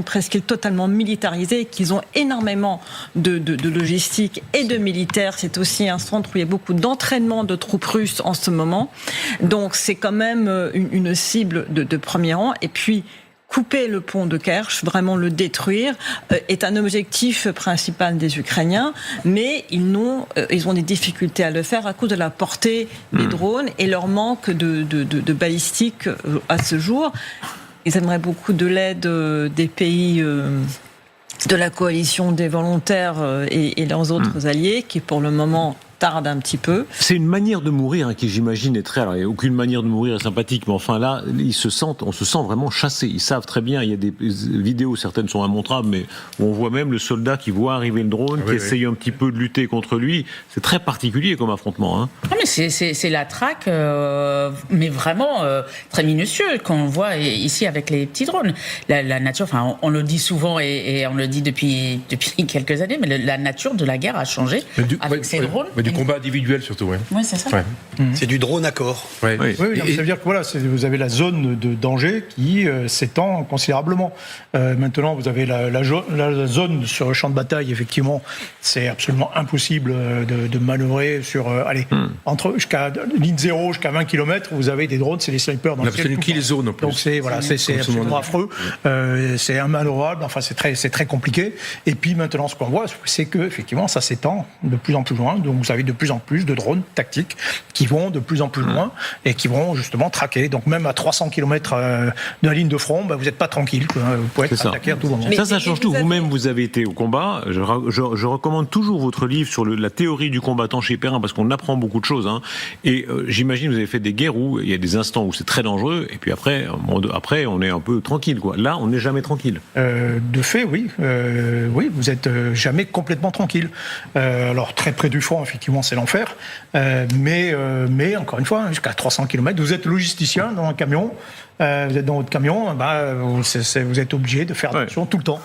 presqu'île totalement militarisée, qu'ils ont énormément de logistique et de militaires. C'est aussi un centre où il y a beaucoup d'entraînement de troupes russes en ce moment. Donc c'est quand même une cible de premier rang. Et puis couper le pont de Kerch, vraiment le détruire, est un objectif principal des Ukrainiens, mais ils ont des difficultés à le faire à cause de la portée des drones et leur manque de balistique à ce jour. Ils aimeraient beaucoup de l'aide des pays de la coalition des volontaires et leurs autres alliés, qui pour le moment tarde un petit peu. C'est une manière de mourir qui, j'imagine, est très... Alors, il n'y a aucune manière de mourir sympathique, mais enfin là, on se sent vraiment chassé. Ils savent très bien, il y a des vidéos, certaines sont immontrables, mais on voit même le soldat qui voit arriver le drone, qui essaye un petit peu de lutter contre lui. C'est très particulier comme affrontement. Hein. Non, mais c'est la traque, mais vraiment très minutieux, qu'on voit ici avec les petits drones. La nature, enfin, on le dit souvent et on le dit depuis quelques années, mais la nature de la guerre a changé avec ces drones. Du combat individuel surtout, oui. Oui, c'est ça. C'est du drone à corps. Oui, ça veut dire que voilà, vous avez la zone de danger qui s'étend considérablement. Maintenant, vous avez la zone sur le champ de bataille, effectivement, c'est absolument impossible de manœuvrer jusqu'à ligne 0, jusqu'à 20 km, vous avez des drones, c'est des snipers dans le ciel. C'est une kill zone en plus. Donc c'est absolument affreux, c'est immanœuvrable, enfin c'est très compliqué. Et puis maintenant, ce qu'on voit, c'est que effectivement, ça s'étend de plus en plus loin. Donc vous avez de plus en plus de drones tactiques qui vont de plus en plus loin et qui vont justement traquer. Donc même à 300 km de la ligne de front, vous n'êtes pas tranquille. Vous pouvez être attaqué à tout moment. Ça change tout. Vous-même, vous avez été au combat. Je recommande toujours votre livre sur la théorie du combattant chez Perrin parce qu'on apprend beaucoup de choses. Hein. Et j'imagine que vous avez fait des guerres où il y a des instants où c'est très dangereux et puis après on est un peu tranquille. Là, on n'est jamais tranquille. De fait, oui. Oui, vous n'êtes jamais complètement tranquille. Alors très près du front, effectivement, c'est l'enfer. Mais encore une fois, jusqu'à 300 km, vous êtes logisticien dans un camion. Vous êtes dans votre camion, vous êtes obligé de faire attention tout le temps.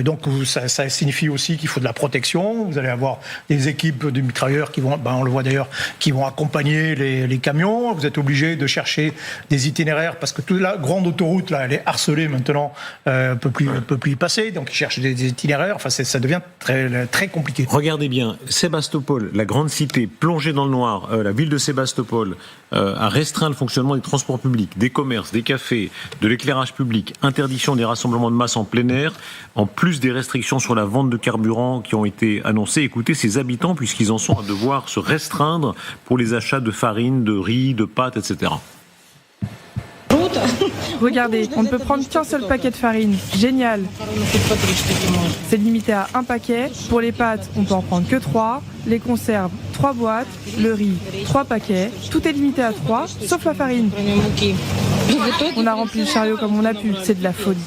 Donc ça signifie aussi qu'il faut de la protection. Vous allez avoir des équipes de mitrailleurs qui vont, on le voit d'ailleurs, qui vont accompagner les camions. Vous êtes obligé de chercher des itinéraires parce que toute la grande autoroute là, elle est harcelée maintenant, peut plus y passer. Donc ils cherchent des itinéraires. Enfin, ça devient très très compliqué. Regardez bien, Sébastopol, la grande cité plongée dans le noir, la ville de Sébastopol a restreint le fonctionnement des transports publics, des commerces, des cafés, de l'éclairage public, interdiction des rassemblements de masse en plein air, en plus des restrictions sur la vente de carburant qui ont été annoncées. Écoutez ces habitants, puisqu'ils en sont à devoir se restreindre pour les achats de farine, de riz, de pâtes, etc. Regardez, on ne peut prendre qu'un seul paquet de farine. Génial. C'est limité à un paquet. Pour les pâtes, on peut en prendre que 3. Les conserves, 3 boîtes. Le riz, 3 paquets. Tout est limité à 3, sauf la farine. On a rempli le chariot comme on a pu. C'est de la folie.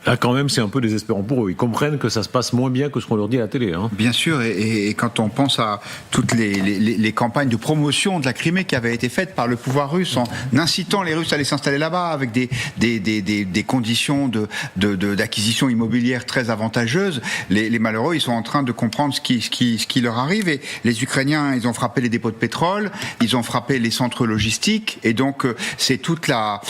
Là, quand même, c'est un peu désespérant pour eux. Ils comprennent que ça se passe moins bien que ce qu'on leur dit à la télé. Hein. Bien sûr, et quand on pense à toutes les campagnes de promotion de la Crimée qui avaient été faites par le pouvoir russe en incitant les Russes à aller s'installer là-bas avec des conditions d'acquisition immobilière très avantageuses, les malheureux, ils sont en train de comprendre ce qui leur arrive. Et les Ukrainiens, ils ont frappé les dépôts de pétrole, ils ont frappé les centres logistiques, et donc c'est toute la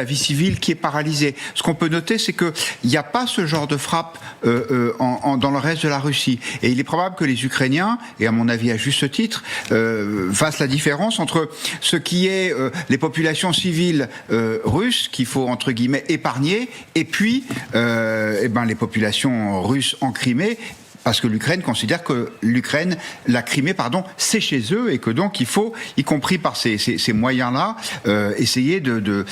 vie civile qui est paralysée. Ce qu'on peut noter, c'est que il n'y a pas ce genre de frappe dans le reste de la Russie. Et il est probable que les Ukrainiens, et à mon avis à juste titre, fassent la différence entre ce qui est les populations civiles russes, qu'il faut entre guillemets épargner, et puis les populations russes en Crimée. Parce que l'Ukraine considère que la Crimée, c'est chez eux, et que donc il faut, y compris par ces moyens-là, essayer de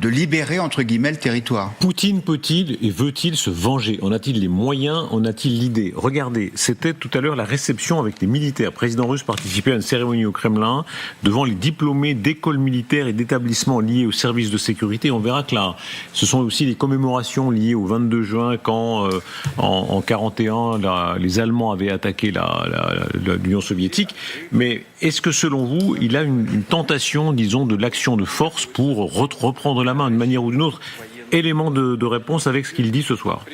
libérer entre guillemets le territoire. Poutine peut-il et veut-il se venger? En a-t-il les moyens? En a-t-il l'idée? Regardez, c'était tout à l'heure la réception avec les militaires. Le président russe participait à une cérémonie au Kremlin devant les diplômés d'écoles militaires et d'établissements liés aux services de sécurité. On verra que là, ce sont aussi les commémorations liées au 22 juin quand en 41 les Allemands avaient attaqué l'Union soviétique. Mais est-ce que selon vous, il a une tentation, disons, de l'action de force pour reprendre la main d'une manière ou d'une autre? Élément de réponse avec ce qu'il dit ce soir.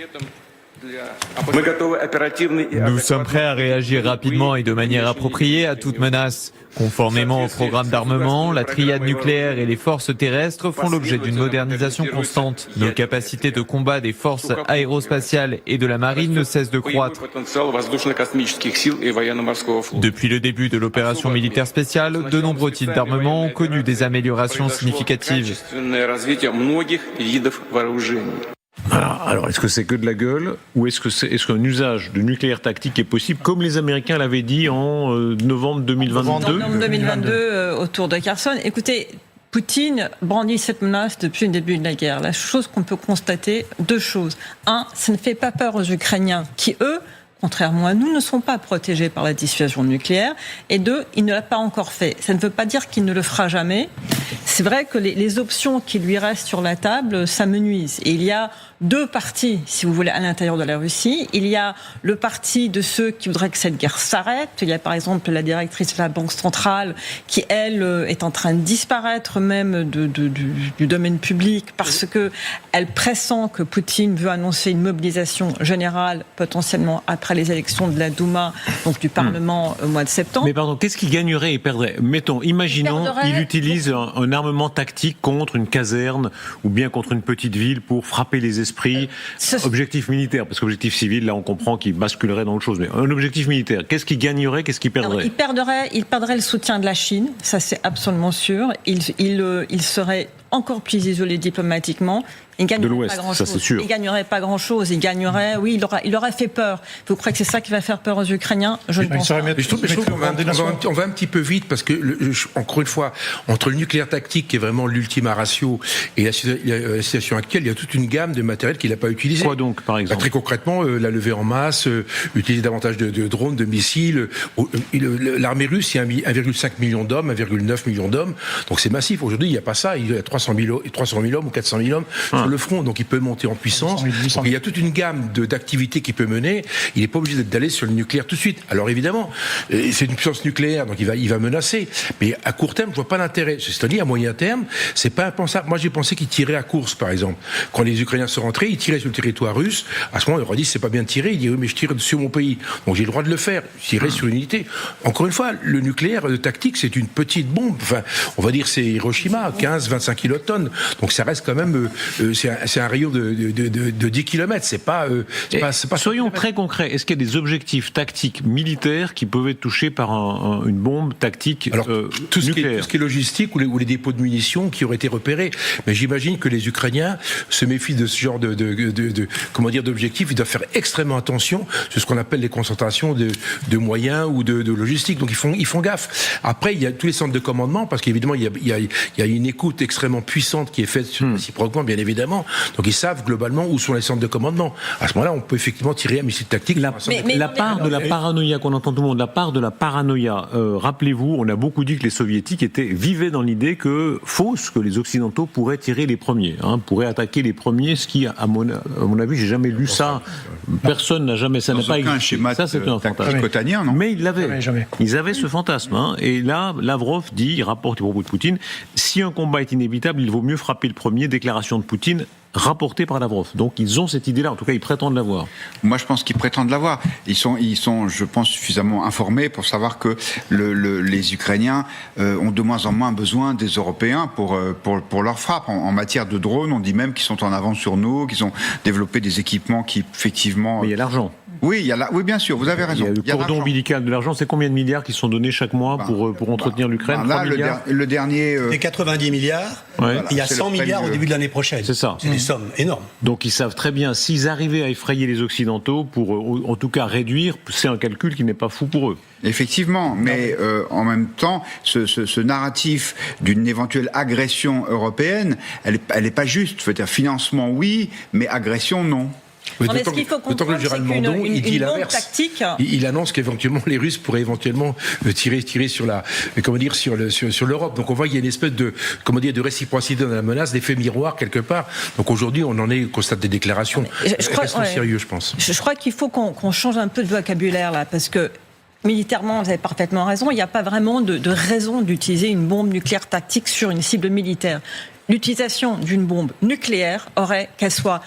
Nous sommes prêts à réagir rapidement et de manière appropriée à toute menace. Conformément au programme d'armement, la triade nucléaire et les forces terrestres font l'objet d'une modernisation constante. Nos capacités de combat des forces aérospatiales et de la marine ne cessent de croître. Depuis le début de l'opération militaire spéciale, de nombreux types d'armement ont connu des améliorations significatives. Alors, est-ce que c'est que de la gueule, ou est-ce qu'un usage de nucléaire tactique est possible, comme les Américains l'avaient dit en novembre 2022? En novembre 2022, autour de Kherson. Écoutez, Poutine brandit cette menace depuis le début de la guerre. La chose qu'on peut constater, deux choses. Un, ça ne fait pas peur aux Ukrainiens qui, eux, contrairement à nous, ne sont pas protégés par la dissuasion nucléaire. Et deux, il ne l'a pas encore fait. Ça ne veut pas dire qu'il ne le fera jamais. C'est vrai que les options qui lui restent sur la table s'amenuisent. Et il y a deux partis, si vous voulez, à l'intérieur de la Russie. Il y a le parti de ceux qui voudraient que cette guerre s'arrête. Il y a par exemple la directrice de la Banque centrale qui, elle, est en train de disparaître même du domaine public parce qu'elle pressent que Poutine veut annoncer une mobilisation générale potentiellement après les élections de la Douma, donc du Parlement au mois de septembre. Mais pardon, qu'est-ce qu'il gagnerait et perdrait? Mettons, imaginons qu'il utilise un armement tactique contre une caserne ou bien contre une petite ville pour frapper les esprits. Objectif militaire, parce qu'objectif civil, là on comprend qu'il basculerait dans autre chose. Mais un objectif militaire, qu'est-ce qu'il gagnerait, qu'est-ce qu'il perdrait? Il perdrait le soutien de la Chine, ça c'est absolument sûr. Il serait encore plus isolé diplomatiquement. Il gagnerait pas grand-chose. Ça, c'est sûr. Il gagnerait pas grand-chose. Il gagnerait, oui, il aurait fait peur. Vous croyez que c'est ça qui va faire peur aux Ukrainiens? Je ne pense pas. Je trouve qu'on va un petit peu vite parce que, encore une fois, entre le nucléaire tactique qui est vraiment l'ultima ratio et la situation actuelle, il y a toute une gamme de matériel qu'il n'a pas utilisé. Quoi donc, par exemple? Très concrètement, la levée en masse, utiliser davantage de drones, de missiles. L'armée russe, il y a 1,5 million d'hommes, 1,9 million d'hommes. Donc c'est massif. Aujourd'hui, il n'y a pas ça. Il y a 300 000 hommes ou 400 000 hommes sur le front. Donc il peut monter en puissance. Donc, il y a toute une gamme d'activités qu'il peut mener. Il n'est pas obligé d'aller sur le nucléaire tout de suite. Alors évidemment, c'est une puissance nucléaire, donc il va menacer. Mais à court terme, je vois pas l'intérêt. C'est-à-dire à moyen terme, c'est pas impensable. Moi, j'ai pensé qu'il tirait à course, par exemple. Quand les Ukrainiens sont rentrés, ils tiraient sur le territoire russe. À ce moment, il leur dit c'est pas bien de tirer. Il dit oui, mais je tire sur mon pays. Donc j'ai le droit de le faire. Tirer sur une unité. Encore une fois, le nucléaire tactique, c'est une petite bombe. Enfin, on va dire c'est Hiroshima, 15-25 kilotonnes. Donc ça reste quand même, c'est un rayon de 10 km. C'est pas. Soyons très concrets. Est-ce qu'il y a des objectifs tactiques militaires qui peuvent être touchés par une bombe tactique tout ce nucléaire? qui est logistique ou les dépôts de munitions qui auraient été repérés. Mais j'imagine que les Ukrainiens se méfient de ce genre d'objectif, ils doivent faire extrêmement attention sur ce qu'on appelle les concentrations de moyens ou de logistique. Donc ils font gaffe. Après, il y a tous les centres de commandement, parce qu'évidemment, il y a une écoute extrêmement puissante qui est faite réciproquement, bien évidemment. Donc ils savent globalement où sont les centres de commandement. À ce moment-là, on peut effectivement tirer un missile tactique. La part de la paranoïa qu'on entend tout le monde, la part de la paranoïa. Rappelez-vous, on a beaucoup dit que les soviétiques vivaient dans l'idée fausse que les occidentaux pourraient tirer les premiers, pourraient attaquer les premiers, ce qui, à mon avis, j'ai jamais lu ça. Personne n'a jamais, ça n'a pas existé. Ça, c'est un fantasme. Mais ils l'avaient. Ils avaient ce fantasme. Et là, Lavrov dit, il rapporte au propos de Poutine, si un combat est inévitable, il vaut mieux frapper le premier. Déclaration de Poutine rapportée par Lavrov. Donc ils ont cette idée-là, en tout cas ils prétendent l'avoir. Moi je pense qu'ils prétendent l'avoir. Ils sont, je pense, suffisamment informés pour savoir que les Ukrainiens ont de moins en moins besoin des Européens pour leur frappe. En matière de drones, on dit même qu'ils sont en avance sur nous, qu'ils ont développé des équipements qui effectivement... Mais il y a l'argent. Oui, oui, bien sûr, vous avez raison. Il y a le cordon ombilical de l'argent. C'est combien de milliards qui sont donnés chaque mois pour entretenir l'Ukraine? Là, le dernier... C'est 90 milliards. Ouais. Il y a 100 milliards au début de l'année prochaine. C'est ça. C'est des sommes énormes. Donc ils savent très bien, s'ils arrivaient à effrayer les Occidentaux pour, en tout cas, réduire, c'est un calcul qui n'est pas fou pour eux. Effectivement, mais en même temps, ce narratif d'une éventuelle agression européenne, elle est pas juste. Faut dire, financement, oui, mais agression, non. Est-ce qu'il faut comprendre que le général Mandon, il dit l'inverse. Tactique. Il annonce qu'éventuellement les Russes pourraient éventuellement tirer sur l'Europe. Donc on voit qu'il y a une espèce de réciprocité dans la menace, d'effet miroir quelque part. Donc aujourd'hui, on en est au constat des déclarations. Restons sérieux, je pense. Je crois qu'il faut qu'on change un peu de vocabulaire là, parce que militairement, vous avez parfaitement raison. Il n'y a pas vraiment de raison d'utiliser une bombe nucléaire tactique sur une cible militaire. L'utilisation d'une bombe nucléaire aurait, qu'elle soit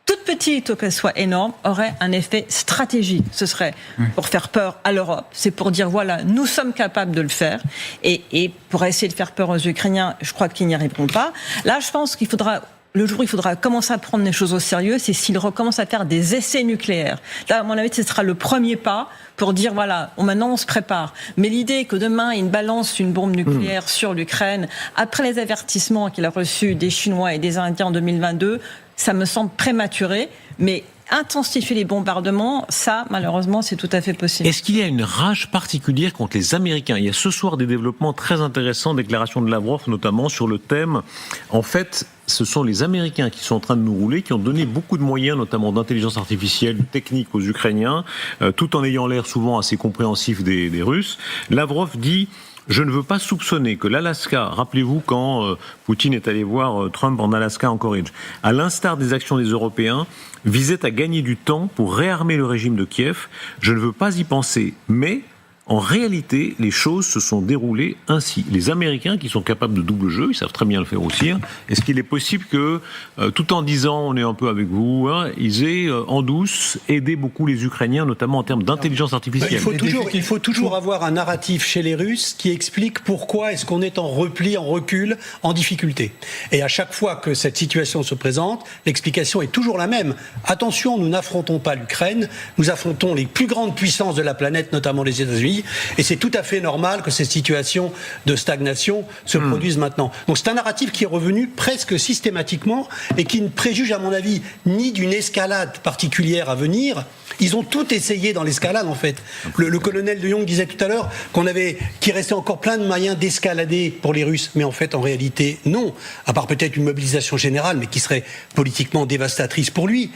toute petite ou qu'elle soit énorme, aurait un effet stratégique. Ce serait pour faire peur à l'Europe. C'est pour dire, voilà, nous sommes capables de le faire. Et pour essayer de faire peur aux Ukrainiens, je crois qu'ils n'y arriveront pas. Là, je pense qu'il faudra... Le jour où il faudra commencer à prendre les choses au sérieux, c'est s'ils recommencent à faire des essais nucléaires. Là, à mon avis, ce sera le premier pas pour dire, voilà, maintenant on se prépare. Mais l'idée que demain, il balance une bombe nucléaire sur l'Ukraine, après les avertissements qu'il a reçus des Chinois et des Indiens en 2022, ça me semble prématuré, mais intensifier les bombardements, ça, malheureusement, c'est tout à fait possible. Est-ce qu'il y a une rage particulière contre les Américains? Il y a ce soir des développements très intéressants, déclarations de Lavrov notamment, sur le thème, en fait, ce sont les Américains qui sont en train de nous rouler, qui ont donné beaucoup de moyens, notamment d'intelligence artificielle, technique aux Ukrainiens, tout en ayant l'air souvent assez compréhensif des Russes. Lavrov dit... Je ne veux pas soupçonner que l'Alaska, rappelez-vous quand Poutine est allé voir Trump en Alaska, en Corrige, à l'instar des actions des Européens, visait à gagner du temps pour réarmer le régime de Kiev. Je ne veux pas y penser, mais en réalité, les choses se sont déroulées ainsi. Les Américains, qui sont capables de double jeu, ils savent très bien le faire aussi, est-ce qu'il est possible que, tout en disant on est un peu avec vous, ils aient en douce aidé beaucoup les Ukrainiens, notamment en termes d'intelligence artificielle? Il faut toujours avoir un narratif chez les Russes qui explique pourquoi est-ce qu'on est en repli, en recul, en difficulté. Et à chaque fois que cette situation se présente, l'explication est toujours la même. Attention, nous n'affrontons pas l'Ukraine, nous affrontons les plus grandes puissances de la planète, notamment les États-Unis. Et c'est tout à fait normal que cette situation de stagnation se produise maintenant. Donc c'est un narratif qui est revenu presque systématiquement et qui ne préjuge, à mon avis, ni d'une escalade particulière à venir. Ils ont tout essayé dans l'escalade, en fait. Le colonel de Jong disait tout à l'heure qu'il restait encore plein de moyens d'escalader pour les Russes. Mais en fait, en réalité, non. À part peut-être une mobilisation générale, mais qui serait politiquement dévastatrice pour lui.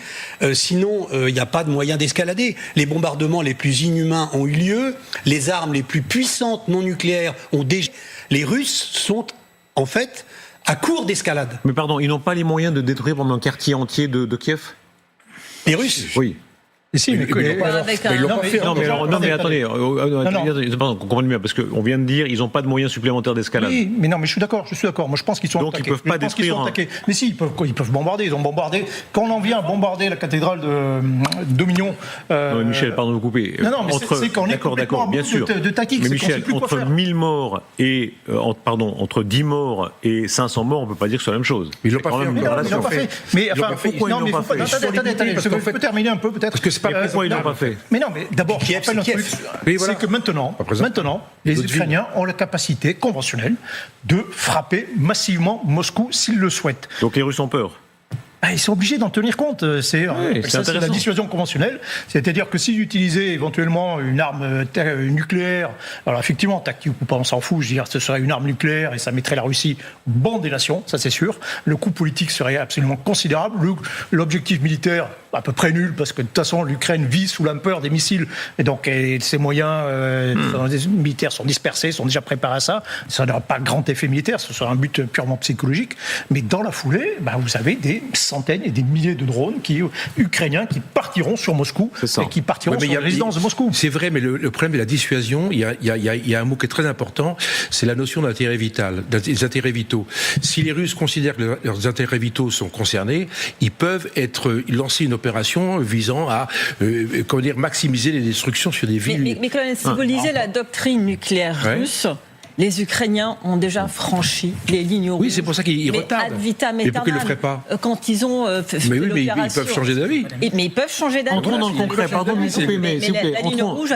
Sinon, il n'y a pas de moyen d'escalader. Les bombardements les plus inhumains ont eu lieu. Les armes les plus puissantes non nucléaires ont déjà... Les Russes sont, en fait, à court d'escalade. Mais pardon, ils n'ont pas les moyens de détruire pendant un quartier entier de Kiev? Les Russes? Oui. Et si, mais ils l'ont pas fait. Non, mais attendez, comprenez bien, parce qu'on vient de dire ils n'ont pas de moyens supplémentaires d'escalade. Oui, mais non, mais je suis d'accord. Moi, je pense qu'ils sont donc attaqués. Ils peuvent pas détruire. Mais si, ils peuvent bombarder. Ils ont bombardé. Quand on en vient à bombarder la cathédrale de Dominion. Michel, pardon de vous couper. Non, mais c'est qu'on est complètement bien sûr. De tactique. Mais Michel, entre 1000 morts et entre 10 morts et 500 morts, on ne peut pas dire que c'est la même chose. Ils l'ont pas fait. Mais pourquoi ils l'ont pas fait? Attendez, je peux terminer un peu peut-être. Pourquoi ils l'ont pas fait? Mais non, mais d'abord, je rappelle un truc, c'est que maintenant, les Ukrainiens ont la capacité conventionnelle de frapper massivement Moscou s'ils le souhaitent. Donc les Russes ont peur? ils sont obligés d'en tenir compte. C'est la dissuasion conventionnelle. C'est-à-dire que s'ils utilisaient éventuellement une arme nucléaire, alors effectivement, tactique ou pas, on s'en fout, je veux dire, ce serait une arme nucléaire et ça mettrait la Russie banc des nations, ça c'est sûr. Le coût politique serait absolument considérable. L'objectif militaire, à peu près nul, parce que de toute façon, l'Ukraine vit sous la peur des missiles, et donc ses moyens militaires sont dispersés, sont déjà préparés à ça. Ça n'aura pas grand effet militaire, ce sera un but purement psychologique. Mais dans la foulée, vous avez des centaines et des milliers de drones ukrainiens qui partiront sur Moscou, et qui partiront sur la résidence de Moscou. C'est vrai, mais le problème de la dissuasion, il y a un mot qui est très important, c'est la notion d'intérêt vital, des intérêts vitaux. Si les Russes considèrent que leurs intérêts vitaux sont concernés, ils peuvent lancer une opération visant à maximiser les destructions sur des villes. Mais colonel, si vous lisez la doctrine nucléaire russe, les Ukrainiens ont déjà franchi les lignes rouges. Oui, c'est pour ça qu'ils retardent. Mais pourquoi ils ne le feraient pas quand ils ont fait l'opération. Mais ils peuvent changer d'avis. Mais ils peuvent changer d'avis. Entrons dans le concret. Pardon de vous couper, mais s'il vous plaît.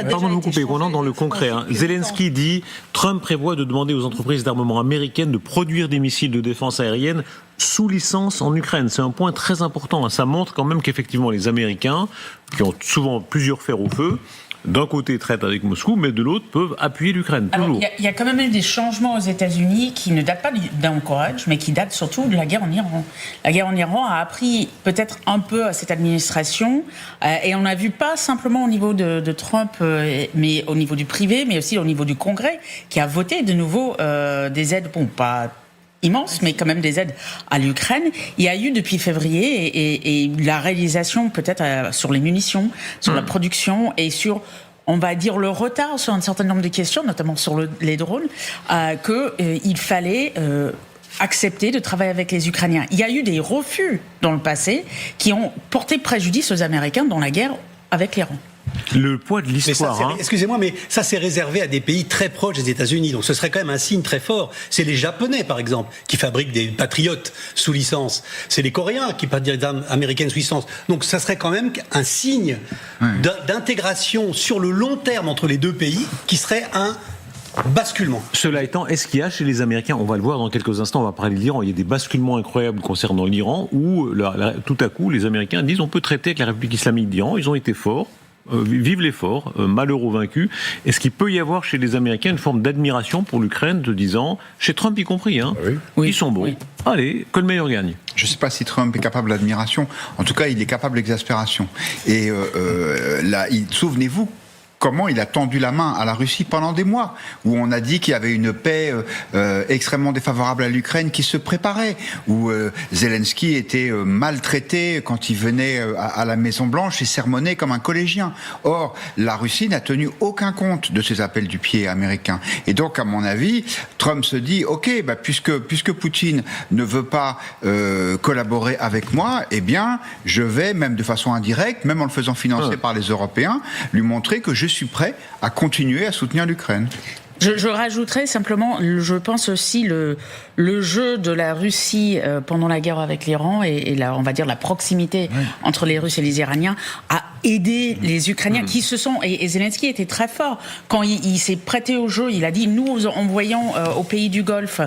Pardon de vous couper. On entre dans le concret. Zelensky dit Trump prévoit de demander aux entreprises d'armement américaines de produire des missiles de défense aérienne sous licence en Ukraine. C'est un point très important. Ça montre quand même qu'effectivement les Américains, qui ont souvent plusieurs fers au feu, d'un côté traitent avec Moscou, mais de l'autre peuvent appuyer l'Ukraine. Toujours. Il y a quand même eu des changements aux États-Unis qui ne datent pas d'Anchorage, mais qui datent surtout de la guerre en Iran. La guerre en Iran a appris peut-être un peu à cette administration, et on a vu pas simplement au niveau de Trump, mais au niveau du privé, mais aussi au niveau du Congrès, qui a voté de nouveau des aides, pas immense, mais quand même des aides à l'Ukraine. Il y a eu depuis février et la réalisation peut-être sur les munitions, sur la production et sur, on va dire, le retard sur un certain nombre de questions, notamment sur les drones, qu'il fallait accepter de travailler avec les Ukrainiens. Il y a eu des refus dans le passé qui ont porté préjudice aux Américains dans la guerre avec l'Iran. Le poids de l'histoire. Excusez-moi, mais ça c'est réservé à des pays très proches des États-Unis. Donc ce serait quand même un signe très fort. C'est les Japonais, par exemple, qui fabriquent des patriotes sous licence. C'est les Coréens qui fabriquent des armes américaines sous licence. Donc ça serait quand même un signe d'intégration sur le long terme entre les deux pays qui serait un basculement. Cela étant, est-ce qu'il y a chez les Américains, on va le voir dans quelques instants, on va parler de l'Iran, il y a des basculements incroyables concernant l'Iran où tout à coup les Américains disent on peut traiter avec la République islamique d'Iran, ils ont été forts. Vive l'effort, malheureux vaincu. Est-ce qu'il peut y avoir chez les Américains une forme d'admiration pour l'Ukraine, de disant, chez Trump y compris, ils sont bons. Allez, que le meilleur gagne. Je ne sais pas si Trump est capable d'admiration. En tout cas, il est capable d'exaspération. Et souvenez-vous comment il a tendu la main à la Russie pendant des mois, où on a dit qu'il y avait une paix extrêmement défavorable à l'Ukraine qui se préparait, où Zelensky était maltraité quand il venait à la Maison-Blanche et sermonné comme un collégien. Or, la Russie n'a tenu aucun compte de ces appels du pied américains. Et donc, à mon avis, Trump se dit, ok, puisque Poutine ne veut pas collaborer avec moi, eh bien, je vais, même de façon indirecte, même en le faisant financer par les Européens, lui montrer que je suis prêt à continuer à soutenir l'Ukraine. Je rajouterais simplement, je pense aussi le jeu de la Russie pendant la guerre avec l'Iran et on va dire la proximité entre les Russes et les Iraniens a aidé les Ukrainiens qui se sont, et Zelensky était très fort quand il s'est prêté au jeu. Il a dit, nous envoyons aux pays du Golfe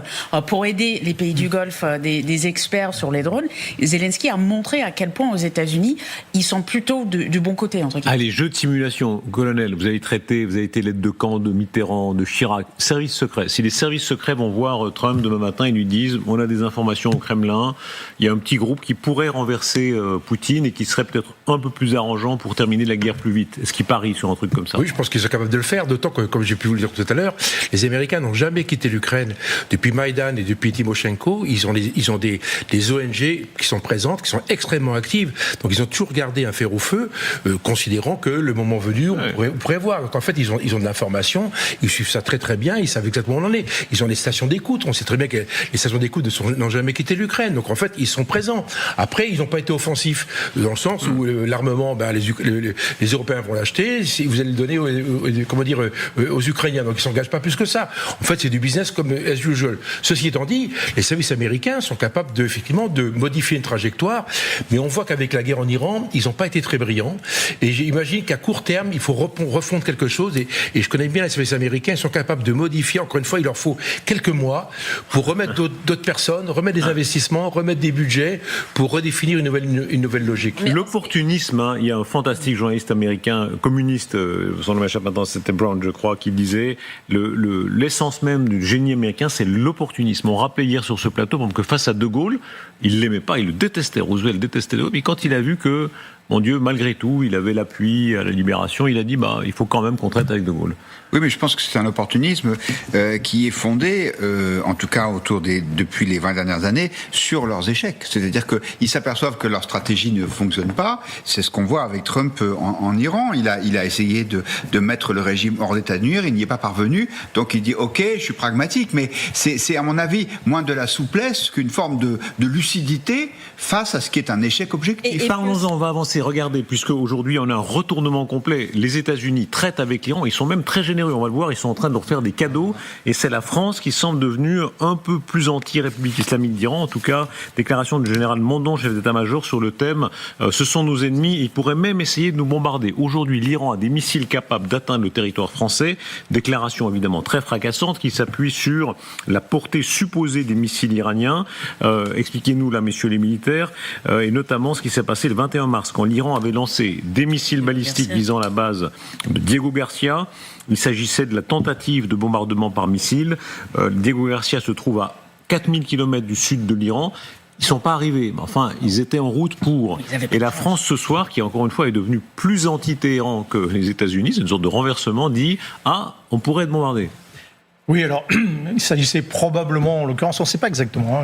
pour aider les pays du Golfe des experts sur les drones. Zelensky a montré à quel point aux États-Unis ils sont plutôt du bon côté, entre guillemets. Allez, jeu de simulation, colonel, vous avez été l'aide de camp de Mitterrand, de Chirac, service secret. Si les services secrets vont voir Trump demain matin et lui disent on a des informations au Kremlin, il y a un petit groupe qui pourrait renverser Poutine et qui serait peut-être un peu plus arrangeant pour terminer la guerre plus vite. Est-ce qu'ils parient sur un truc comme ça ? Oui, je pense qu'ils sont capables de le faire, d'autant que, comme j'ai pu vous le dire tout à l'heure, les Américains n'ont jamais quitté l'Ukraine. Depuis Maïdan et depuis Timoshenko, ils ont des ONG qui sont présentes, qui sont extrêmement actives. Donc ils ont toujours gardé un fer au feu, considérant que le moment venu, on pourrait voir. Donc en fait, ils ont de l'information, ils suivent ça très très bien, ils savent exactement où on en est. Ils ont des stations d'écoute, on sait très bien que les stations d'écoute n'ont jamais quitté l'Ukraine. Donc en fait, ils sont présents. Après, ils n'ont pas été offensifs, dans le sens où l'armement, les Européens vont l'acheter, si vous allez le donner aux Ukrainiens. Donc ils ne s'engagent pas plus que ça. En fait, c'est du business comme as usual. Ceci étant dit, les services américains sont capables de modifier une trajectoire, mais on voit qu'avec la guerre en Iran, ils n'ont pas été très brillants. Et j'imagine qu'à court terme, il faut refondre quelque chose. Et je connais bien les services américains, ils sont capables de modifier. Encore une fois, il leur faut quelques mois pour remettre d'autres personnes, remettre des investissements, remettre des budgets pour redéfinir une nouvelle logique. L'opportunisme, il y a un fantastique journaliste américain communiste, son nom m'échappe maintenant, c'était Brown, je crois, qui disait l'essence même du génie américain, c'est l'opportunisme. On rappelait hier sur ce plateau que face à De Gaulle, il l'aimait pas, il le détestait. Roosevelt détestait De Gaulle. Et quand il a vu que, mon Dieu, malgré tout, il avait l'appui à la libération, il a dit il faut quand même qu'on traite avec De Gaulle. Oui, mais je pense que c'est un opportunisme qui est fondé, en tout cas depuis les 20 dernières années, sur leurs échecs. C'est-à-dire qu'ils s'aperçoivent que leur stratégie ne fonctionne pas. C'est ce qu'on voit avec Trump en Iran. Il a essayé de mettre le régime hors d'état de nuire, il n'y est pas parvenu. Donc il dit ok, je suis pragmatique, mais c'est à mon avis moins de la souplesse qu'une forme de lucidité face à ce qui est un échec objectif. Et parlons-en, on va avancer. Regardez, puisque aujourd'hui on a un retournement complet. Les États-Unis traitent avec l'Iran, ils sont même très généreux. On va le voir, ils sont en train de leur faire des cadeaux. Et c'est la France qui semble devenue un peu plus anti-République islamique d'Iran. En tout cas, déclaration du général Mandon, chef d'état-major, sur le thème ce sont nos ennemis, ils pourraient même essayer de nous bombarder. Aujourd'hui, l'Iran a des missiles capables d'atteindre le territoire français. Déclaration évidemment très fracassante qui s'appuie sur la portée supposée des missiles iraniens. Expliquez-nous là, messieurs les militaires, et notamment ce qui s'est passé le 21 mars, quand l'Iran avait lancé des missiles balistiques visant la base de Diego Garcia. Il s'agissait de la tentative de bombardement par missile. Diego Garcia se trouve à 4000 km du sud de l'Iran. Ils ne sont pas arrivés, mais enfin, ils étaient en route pour. Et la France, ce soir, qui encore une fois est devenue plus anti-Téhéran que les États-Unis, c'est une sorte de renversement, dit « Ah, on pourrait être bombardé ». Oui, alors, il s'agissait probablement, en l'occurrence, on ne sait pas exactement,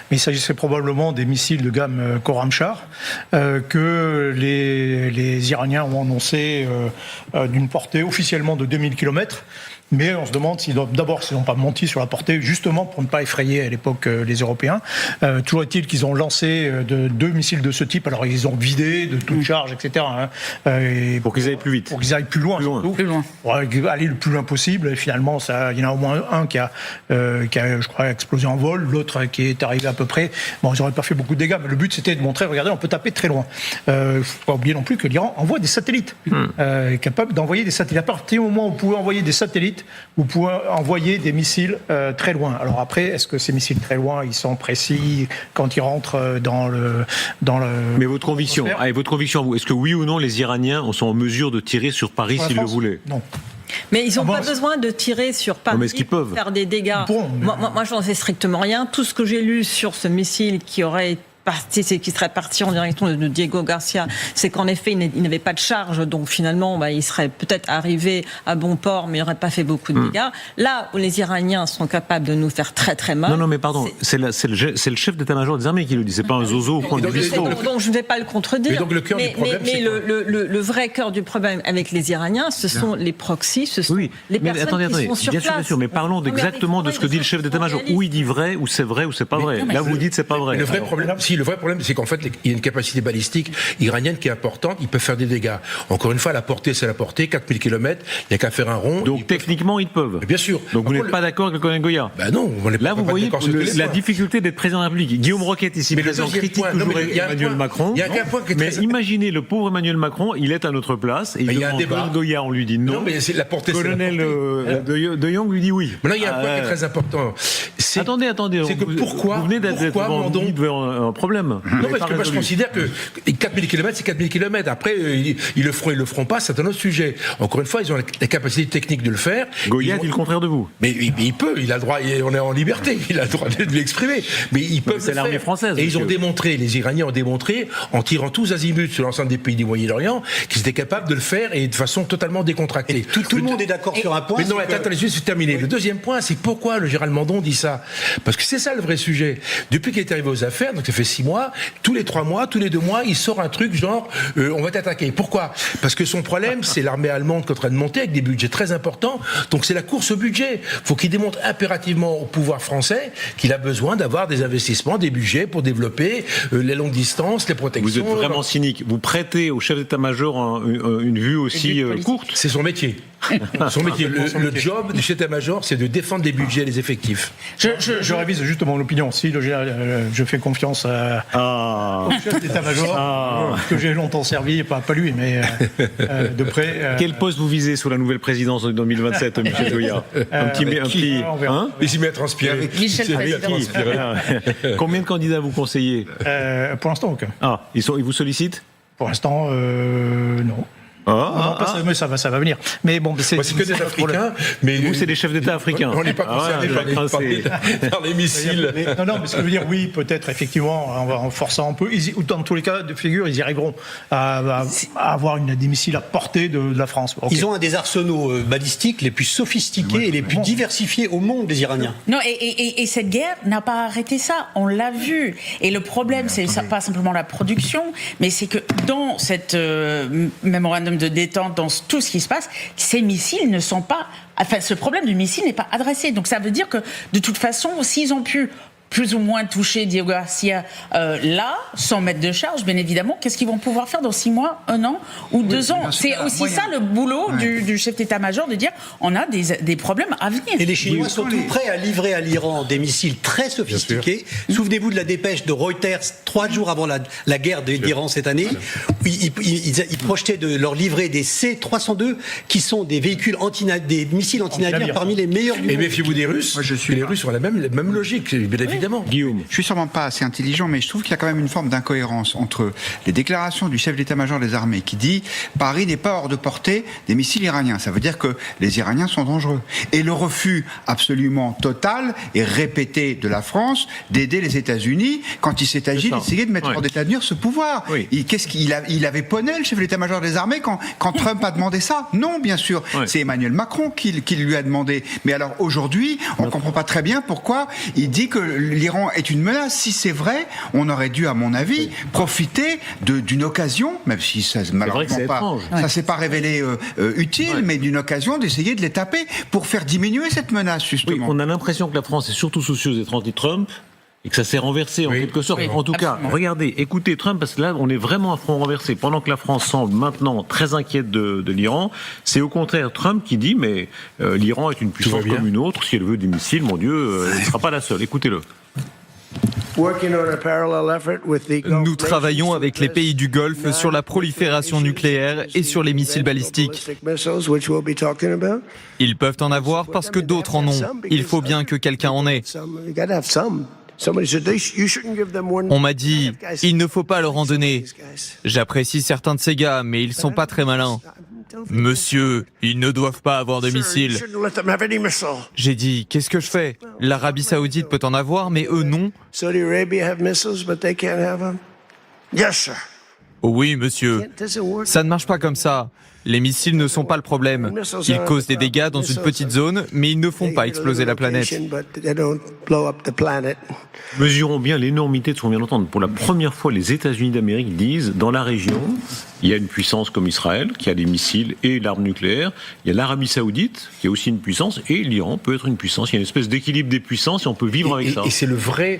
mais il s'agissait probablement des missiles de gamme Khorramshahr que les Iraniens ont annoncé d'une portée officiellement de 2000 km. Mais on se demande s'ils n'ont pas menti sur la portée, justement pour ne pas effrayer à l'époque les Européens. Toujours est-il qu'ils ont lancé deux missiles de ce type. Alors ils ont vidé de toute charge, etc. Pour qu'ils aillent plus vite. Pour qu'ils aillent plus loin. Plus loin. Pour aller le plus loin possible. Et finalement, il y en a au moins un qui a, je crois, explosé en vol, l'autre qui est arrivé à peu près. Bon, ils n'auraient pas fait beaucoup de dégâts, mais le but c'était de montrer, regardez, on peut taper très loin. Il ne faut pas oublier non plus que l'Iran envoie des satellites, capable d'envoyer des satellites. À partir du moment où vous pouvez envoyer des satellites, vous pouvez envoyer des missiles très loin. Alors après, est-ce que ces missiles très loin, ils sont précis quand ils rentrent dans le... Mais votre conviction, vous, est-ce que oui ou non les Iraniens sont en mesure de tirer sur Paris s'ils le voulaient ? Non. Mais ils n'ont pas besoin de tirer sur Paris pour faire des dégâts. Moi, je n'en sais strictement rien. Tout ce que j'ai lu sur ce missile qui serait parti en direction de Diego Garcia, c'est qu'en effet, il n'avait pas de charge, donc finalement, il serait peut-être arrivé à bon port, mais il n'aurait pas fait beaucoup de dégâts. Là où les Iraniens sont capables de nous faire très très mal... Non, mais pardon, c'est le chef d'état-major des armées qui le dit, c'est pas un zozo au coin du bistrot. Donc je ne vais pas le contredire. Mais donc le cœur du problème, le vrai cœur du problème avec les Iraniens, ce sont les proxys, ce sont les personnes qui sont sur place. Bien sûr, mais parlons exactement de ce que dit le chef d'état-major. Où il dit vrai, ou c'est pas vrai. Là, vous dites c'est pas vrai. Le vrai problème, c'est qu'en fait, il y a une capacité balistique iranienne qui est importante, ils peuvent faire des dégâts. Encore une fois, la portée, c'est la portée, 4000 km, il n'y a qu'à faire un rond. Donc techniquement, ils peuvent. Bien sûr. Donc vous n'êtes pas d'accord avec le colonel Goya ? Ben non, on n'est pas d'accord. Là, vous voyez la difficulté d'être président de la République. Guillaume Roquette, ici présent, critique toujours Emmanuel Macron. Il y a un point qui est mais imaginez le pauvre Emmanuel Macron, il est à notre place, et il demande colonel Goya, on lui dit non. Non, mais c'est la portée. Colonel De Jong lui dit oui. Mais là, il y a un point qui est très important. Attendez. C'est que pourquoi vous venez d'être devant un problème. Non, parce que moi je considère que 4000 km, c'est 4000 km. Après, ils le feront pas, c'est un autre sujet. Encore une fois, ils ont la capacité technique de le faire. Goya dit le contraire de vous. Mais il peut, il a le droit, on est en liberté, il a le droit de l'exprimer. Mais ils peuvent. C'est l'armée française. Et ils ont démontré, les Iraniens ont démontré, en tirant tous azimuts sur l'ensemble des pays du Moyen-Orient, qu'ils étaient capables de le faire et de façon totalement décontractée. Et tout le monde est d'accord sur un point. Mais non, attends, je vais terminer. Oui. Le deuxième point, c'est pourquoi le général Mandon dit ça. Parce que c'est ça le vrai sujet. Depuis qu'il est arrivé aux affaires, donc ça fait 6 mois, tous les 3 mois, tous les 2 mois, il sort un truc genre on va t'attaquer. Pourquoi ? Parce que son problème, c'est l'armée allemande qui est en train de monter avec des budgets très importants. Donc c'est la course au budget. Faut qu'il démontre impérativement au pouvoir français qu'il a besoin d'avoir des investissements, des budgets pour développer les longues distances, les protections. Vous êtes vraiment cynique. Vous prêtez au chef d'état-major une vue aussi courte. C'est son métier. Son métier, le job du chef d'état-major, c'est de défendre les budgets et les effectifs. Je révise juste mon opinion. Si je fais confiance au chef d'état-major, que j'ai longtemps servi, pas lui, mais de près. Quel poste vous visez sous la nouvelle présidence en 2027, Michel Goya? Un petit hein? Il s'y met à transpirer. Michel Président. Combien de candidats vous conseillez? Pour l'instant, aucun. Ils vous sollicitent? Pour l'instant, non. Mais ça va venir. Mais bon, c'est que des Africains. Mais vous, c'est des chefs d'État africains. On n'est pas concernés par les missiles. Non, mais ce que je veux dire, oui, peut-être, effectivement, en forçant un peu. Dans tous les cas de figure, ils y arriveront à avoir des missiles à portée de la France. Okay. Ils ont un des arsenaux balistiques les plus sophistiqués et les plus diversifiés au monde, les Iraniens. Non, et cette guerre n'a pas arrêté ça. On l'a vu. Et le problème, c'est pas simplement la production, mais c'est que dans cette mémorandum de détente, dans tout ce qui se passe, ces missiles ne sont pas... Enfin, ce problème du missile n'est pas adressé. Donc ça veut dire que, de toute façon, s'ils ont pu plus ou moins toucher Diego Garcia là, sans mettre de charge, bien évidemment, qu'est-ce qu'ils vont pouvoir faire dans 6 mois, 1 an ou 2 ans? C'est aussi ça le boulot du chef d'état-major, de dire on a des problèmes à venir. Et les Chinois sont tout prêts à livrer à l'Iran des missiles très sophistiqués. Souvenez-vous de la dépêche de Reuters 3 jours avant la guerre d'Iran cette année. Ils projetaient de leur livrer des C-302 qui sont des véhicules des missiles antinavires parmi les meilleurs du monde. Et méfiez-vous des Russes. Les Russes ont la même logique, évidemment. Guillaume. Je suis sûrement pas assez intelligent, mais je trouve qu'il y a quand même une forme d'incohérence entre les déclarations du chef d'état-major des armées qui dit Paris n'est pas hors de portée des missiles iraniens. Ça veut dire que les Iraniens sont dangereux. Et le refus absolument total et répété de la France d'aider les États-Unis quand il s'est agi d'essayer de mettre hors d'état de nuire ce pouvoir. Oui. Il avait poney, le chef d'état-major des armées, quand Trump a demandé ça? Non, bien sûr. C'est Emmanuel Macron qui lui a demandé. Mais alors aujourd'hui, on ne comprend pas très bien pourquoi il dit que l'Iran est une menace. Si c'est vrai, on aurait dû, à mon avis, profiter d'une occasion, même si ça malheureusement ça s'est pas révélé utile, mais d'une occasion d'essayer de les taper pour faire diminuer cette menace, justement. Oui, on a l'impression que la France est surtout soucieuse d'être anti-Trump et que ça s'est renversé en quelque sorte. En tout cas, regardez, écoutez Trump, parce que là, on est vraiment à front renversé. Pendant que la France semble maintenant très inquiète de l'Iran, c'est au contraire Trump qui dit mais l'Iran est une puissance comme une autre. Si elle veut des missiles, mon Dieu, elle ne sera pas la seule. Écoutez-le. Nous travaillons avec les pays du Golfe sur la prolifération nucléaire et sur les missiles balistiques. Ils peuvent en avoir parce que d'autres en ont. Il faut bien que quelqu'un en ait. On m'a dit, il ne faut pas leur en donner. J'apprécie certains de ces gars, mais ils sont pas très malins. Monsieur, ils ne doivent pas avoir de missiles. J'ai dit, qu'est-ce que je fais? L'Arabie Saoudite peut en avoir, mais eux non. Oui, monsieur. Ça ne marche pas comme ça. Les missiles ne sont pas le problème. Ils causent des dégâts dans une petite zone, mais ils ne font pas exploser la planète. Mesurons bien l'énormité de ce qu'on vient d'entendre. Pour la première fois, les États-Unis d'Amérique disent, dans la région, il y a une puissance comme Israël, qui a des missiles et l'arme nucléaire. Il y a l'Arabie Saoudite, qui a aussi une puissance, et l'Iran peut être une puissance. Il y a une espèce d'équilibre des puissances et on peut vivre avec ça. Et c'est le vrai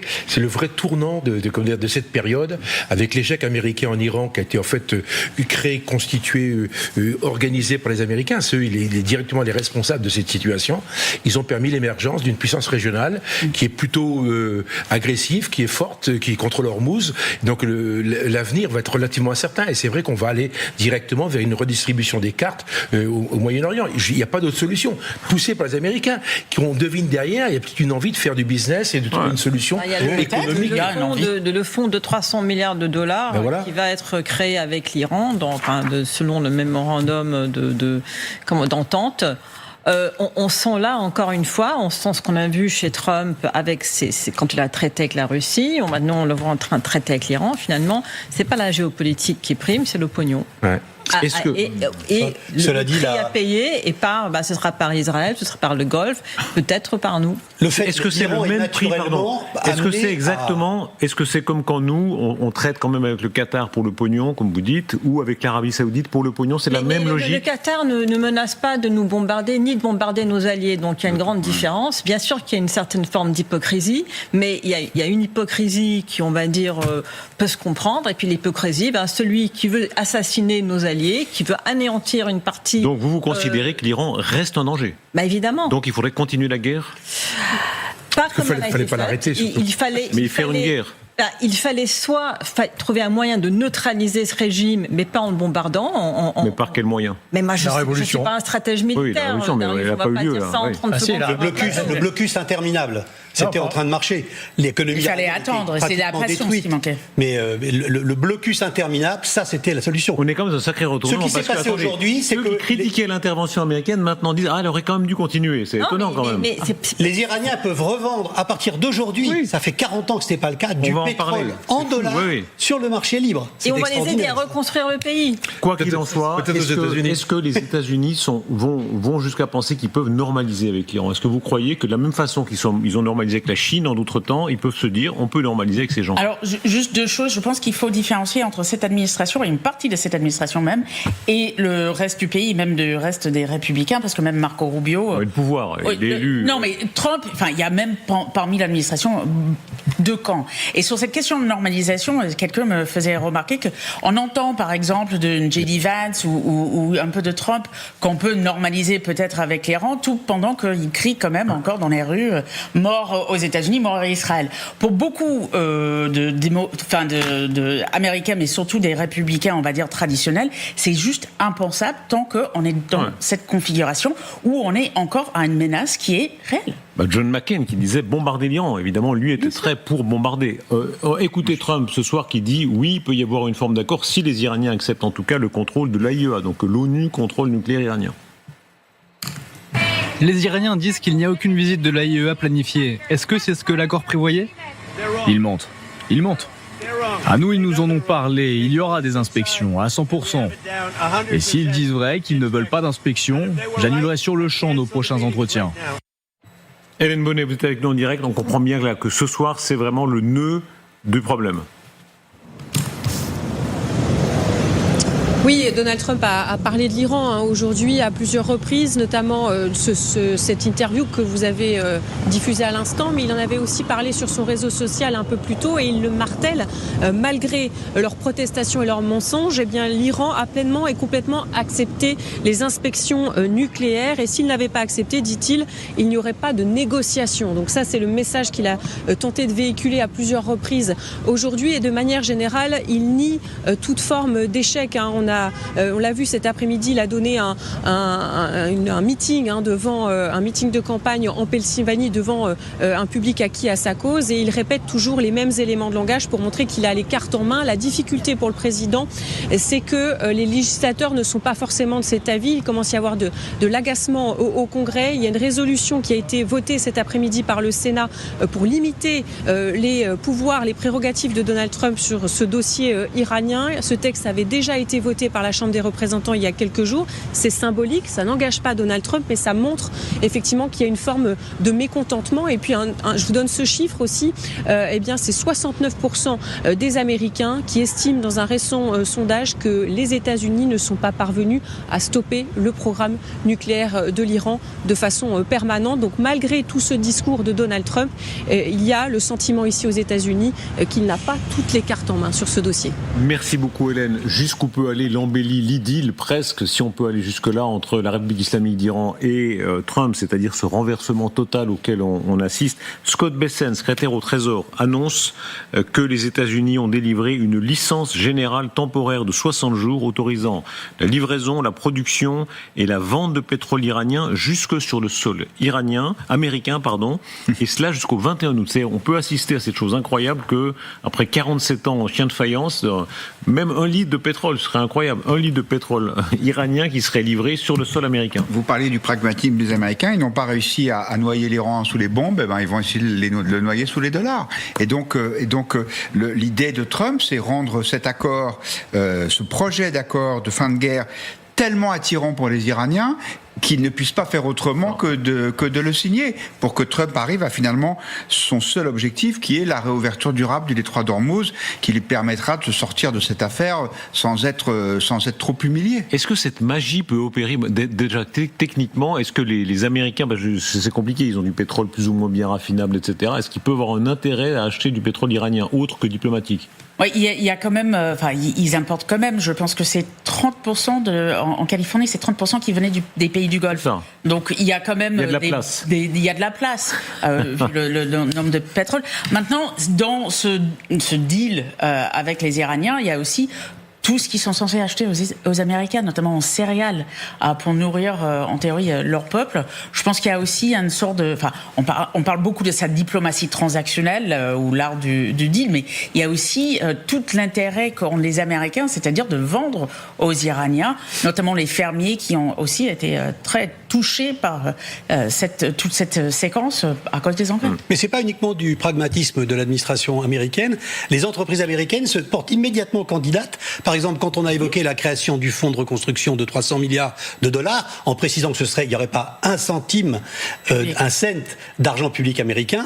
tournant de cette période, avec l'échec américain en Iran, qui a été en fait créé, constitué, organisé par les Américains. C'est eux, il est directement les responsables de cette situation. Ils ont permis l'émergence d'une puissance régionale qui est plutôt agressive, qui est forte, qui contrôle Hormuz. Donc l'avenir va être relativement incertain. Et c'est vrai qu'on va aller directement vers une redistribution des cartes au Moyen-Orient. Il n'y a pas d'autre solution. Poussé par les Américains, on devine derrière, il y a peut-être une envie de faire du business et de trouver une solution économique. Le fonds de 300 milliards de dollars qui va être créé avec l'Iran, selon le mémorandum d'entente. On sent là, encore une fois, on sent ce qu'on a vu chez Trump quand il a traité avec la Russie. Maintenant, on le voit en train de traiter avec l'Iran. Finalement, c'est pas la géopolitique qui prime, c'est le pognon. Ouais. Le prix à payer, et ce sera par Israël, ce sera par le Golfe, peut-être par nous. Est-ce que c'est le même prix, Est-ce que c'est exactement, est-ce que c'est comme quand nous, on traite quand même avec le Qatar pour le pognon, comme vous dites, ou avec l'Arabie Saoudite pour le pognon, c'est la même logique? Le Qatar ne menace pas de nous bombarder, ni de bombarder nos alliés, donc il y a une grande différence. Bien sûr qu'il y a une certaine forme d'hypocrisie, mais il y a une hypocrisie qui, on va dire, peut se comprendre, et puis l'hypocrisie, celui qui veut assassiner nos alliés, alliés, qui veut anéantir une partie... Donc vous considérez que l'Iran reste en danger ? Bah évidemment. Donc il faudrait continuer la guerre ? Pas comme il fallait pas l'arrêter. Mais faire une guerre. Il fallait soit trouver un moyen de neutraliser ce régime, mais pas en le bombardant. Mais par quel moyen ? Mais moi, je ne suis pas un stratège militaire. Oui, la révolution, mais elle n'a pas eu lieu. Le blocus interminable, c'était en train de marcher. L'économie. Il fallait attendre, c'est la pression qui manquait. Mais le blocus interminable, ça, c'était la solution. On est quand même dans un sacré retournement. Ce qui s'est passé aujourd'hui, c'est que ceux qui critiquaient l'intervention américaine maintenant disent elle aurait quand même dû continuer. C'est étonnant quand même. Les Iraniens peuvent revendre à partir d'aujourd'hui. Ça fait 40 ans que ce n'était pas le cas du pétrole en dollars sur le marché libre. Et on va les aider à reconstruire le pays. Quoi qu'il en soit, est-ce que les États-Unis vont jusqu'à penser qu'ils peuvent normaliser avec l'Iran ? Est-ce que vous croyez que de la même façon qu'ils ont normalisé avec la Chine en d'autres temps, ils peuvent se dire on peut normaliser avec ces gens ? Alors, juste deux choses. Je pense qu'il faut différencier entre cette administration et une partie de cette administration même et le reste du pays, même le reste des républicains, parce que même Marco Rubio... le pouvoir, il est élu... Non, mais Trump, il y a même parmi l'administration deux camps. Et sur cette question de normalisation, quelqu'un me faisait remarquer qu'on entend par exemple de J.D. Vance ou un peu de Trump qu'on peut normaliser peut-être avec l'Iran, tout pendant qu'il crie quand même encore dans les rues mort aux États-Unis, mort à Israël. Pour beaucoup d'Américains, mais surtout des républicains, on va dire traditionnels, c'est juste impensable tant qu'on est dans cette configuration où on est encore à une menace qui est réelle. John McCain qui disait bombarder l'Iran, évidemment lui était très pour bombarder. Écoutez Trump ce soir qui dit oui, il peut y avoir une forme d'accord si les Iraniens acceptent en tout cas le contrôle de l'AIEA, donc l'ONU contrôle le nucléaire iranien. Les Iraniens disent qu'il n'y a aucune visite de l'AIEA planifiée. Est-ce que c'est ce que l'accord prévoyait ? Il monte. À nous, ils nous en ont parlé, il y aura des inspections à 100%. Et s'ils disent vrai qu'ils ne veulent pas d'inspection, j'annulerai sur le champ nos prochains entretiens. Hélène Bonnet, vous êtes avec nous en direct, on comprend bien là, que ce soir, c'est vraiment le nœud du problème. Oui, Donald Trump a parlé de l'Iran aujourd'hui à plusieurs reprises, notamment cette interview que vous avez diffusée à l'instant, mais il en avait aussi parlé sur son réseau social un peu plus tôt et il le martèle, malgré leurs protestations et leurs mensonges, eh bien l'Iran a pleinement et complètement accepté les inspections nucléaires et s'il n'avait pas accepté, dit-il, il n'y aurait pas de négociation. Donc ça, c'est le message qu'il a tenté de véhiculer à plusieurs reprises aujourd'hui et de manière générale, il nie toute forme d'échec. On l'a vu cet après-midi, il a donné un meeting devant un meeting de campagne en Pennsylvanie devant un public acquis à sa cause et il répète toujours les mêmes éléments de langage pour montrer qu'il a les cartes en main. La difficulté pour le président, c'est que les législateurs ne sont pas forcément de cet avis. Il commence à y avoir de l'agacement au Congrès. Il y a une résolution qui a été votée cet après-midi par le Sénat pour limiter les pouvoirs, les prérogatives de Donald Trump sur ce dossier iranien. Ce texte avait déjà été voté par la Chambre des représentants il y a quelques jours. C'est symbolique, ça n'engage pas Donald Trump, mais ça montre effectivement qu'il y a une forme de mécontentement. Et puis, je vous donne ce chiffre aussi, eh bien, c'est 69% des Américains qui estiment dans un récent sondage que les États-Unis ne sont pas parvenus à stopper le programme nucléaire de l'Iran de façon permanente. Donc, malgré tout ce discours de Donald Trump, il y a le sentiment ici aux États-Unis qu'il n'a pas toutes les cartes en main sur ce dossier. Merci beaucoup Hélène. Jusqu'où peut aller l'embellie, l'idylle presque, si on peut aller jusque-là, entre la République islamique d'Iran et Trump, c'est-à-dire ce renversement total auquel on assiste. Scott Bessent, secrétaire au Trésor, annonce que les États-Unis ont délivré une licence générale temporaire de 60 jours autorisant la livraison, la production et la vente de pétrole iranien jusque sur le sol américain, et cela jusqu'au 21 août. On peut assister à cette chose incroyable que, après 47 ans en chien de faïence, même 1 litre de pétrole, ce serait incroyable, 1 litre de pétrole iranien qui serait livré sur le sol américain. Vous parlez du pragmatisme des Américains, ils n'ont pas réussi à noyer l'Iran sous les bombes, ils vont essayer de le noyer sous les dollars. Et donc l'idée de Trump, c'est rendre cet accord, ce projet d'accord de fin de guerre, tellement attirant pour les Iraniens qu'ils ne puissent pas faire autrement que de le signer, pour que Trump arrive à finalement son seul objectif, qui est la réouverture durable du détroit d'Ormuz, qui lui permettra de se sortir de cette affaire sans être trop humilié. Est-ce que cette magie peut opérer déjà techniquement? Est-ce que les Américains, c'est compliqué, ils ont du pétrole plus ou moins bien raffinable, etc. Est-ce qu'ils peuvent avoir un intérêt à acheter du pétrole iranien autre que diplomatique? Oui, il y a quand même, ils importent quand même. Je pense que c'est 30% en Californie, c'est 30% qui venaient des pays du Golfe. Donc il y a quand même il y a de la place. Il y a de la place vu le nombre de pétrole. Maintenant, dans ce deal avec les Iraniens, il y a aussi tout ce qu'ils sont censés acheter aux Américains, notamment en céréales, pour nourrir, en théorie, leur peuple. Je pense qu'il y a aussi une sorte de... on parle beaucoup de sa diplomatie transactionnelle ou l'art du deal, mais il y a aussi tout l'intérêt qu'ont les Américains, c'est-à-dire de vendre aux Iraniens, notamment les fermiers qui ont aussi été très touchés par toute cette séquence à cause des engrais. Mais c'est pas uniquement du pragmatisme de l'administration américaine. Les entreprises américaines se portent immédiatement candidates. Par exemple, quand on a évoqué la création du fonds de reconstruction de 300 milliards de dollars, en précisant que il n'y aurait pas un centime, un cent d'argent public américain,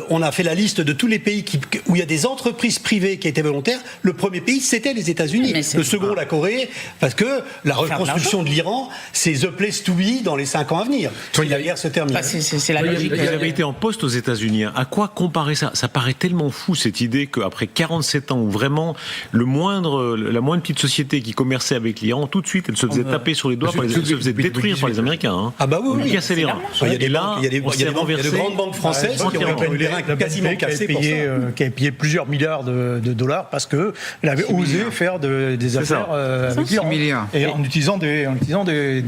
on a fait la liste de tous les pays où il y a des entreprises privées qui étaient volontaires. Le premier pays, c'était les États-Unis. Le second, la Corée, parce que la reconstruction de l'Iran, c'est the place to be dans les 5 ans à venir. Si la guerre se termine. C'est la logique. Vous avez été en poste aux États-Unis. À quoi comparer ça ? Ça paraît tellement fou, cette idée qu'après 47 ans, où vraiment la moindre petite société qui commerçait avec l'Iran, tout de suite, elle se faisait taper sur les doigts, elle se faisait détruire par les Américains. Hein. Ah bah oui, oui. Casser les reins. Il y a de grandes banques françaises qui ont eu les reins quasiment cassés pour ça. Qui avait payé plusieurs milliards de dollars parce qu'elle avait osé faire des affaires avec l'Iran. Et en utilisant des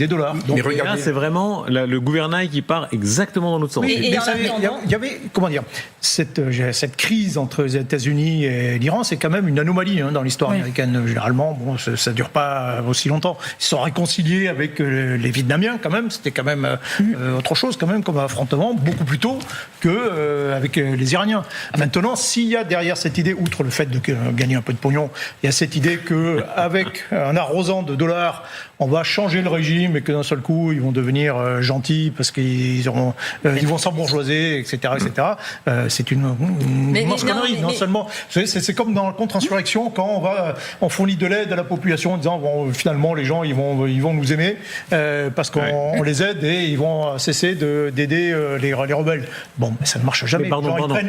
dollars. Donc, mais regardez, là, c'est vraiment le gouvernail qui part exactement dans l'autre sens. Il y avait, comment dire, cette crise entre les États-Unis et l'Iran, c'est quand même une anomalie dans l'histoire américaine. Généralement, ça ne dure pas aussi longtemps. Ils se sont réconciliés avec les Vietnamiens, quand même. C'était quand même autre chose, quand même, comme affrontement, beaucoup plus tôt qu'avec les Iraniens. Maintenant, s'il y a derrière cette idée, outre le fait de gagner un peu de pognon, il y a cette idée qu'avec un arrosant de dollars, on va changer le régime et que d'un seul coup, ils vont devenir gentils parce qu'ils vont s'embourgeoiser, etc. C'est une immense connerie. Non seulement, c'est comme dans la contre-insurrection, quand on fournit de l'aide à la population en disant finalement les gens ils vont nous aimer parce qu'on les aide et ils vont cesser d'aider les rebelles. Bon, mais ça ne marche jamais.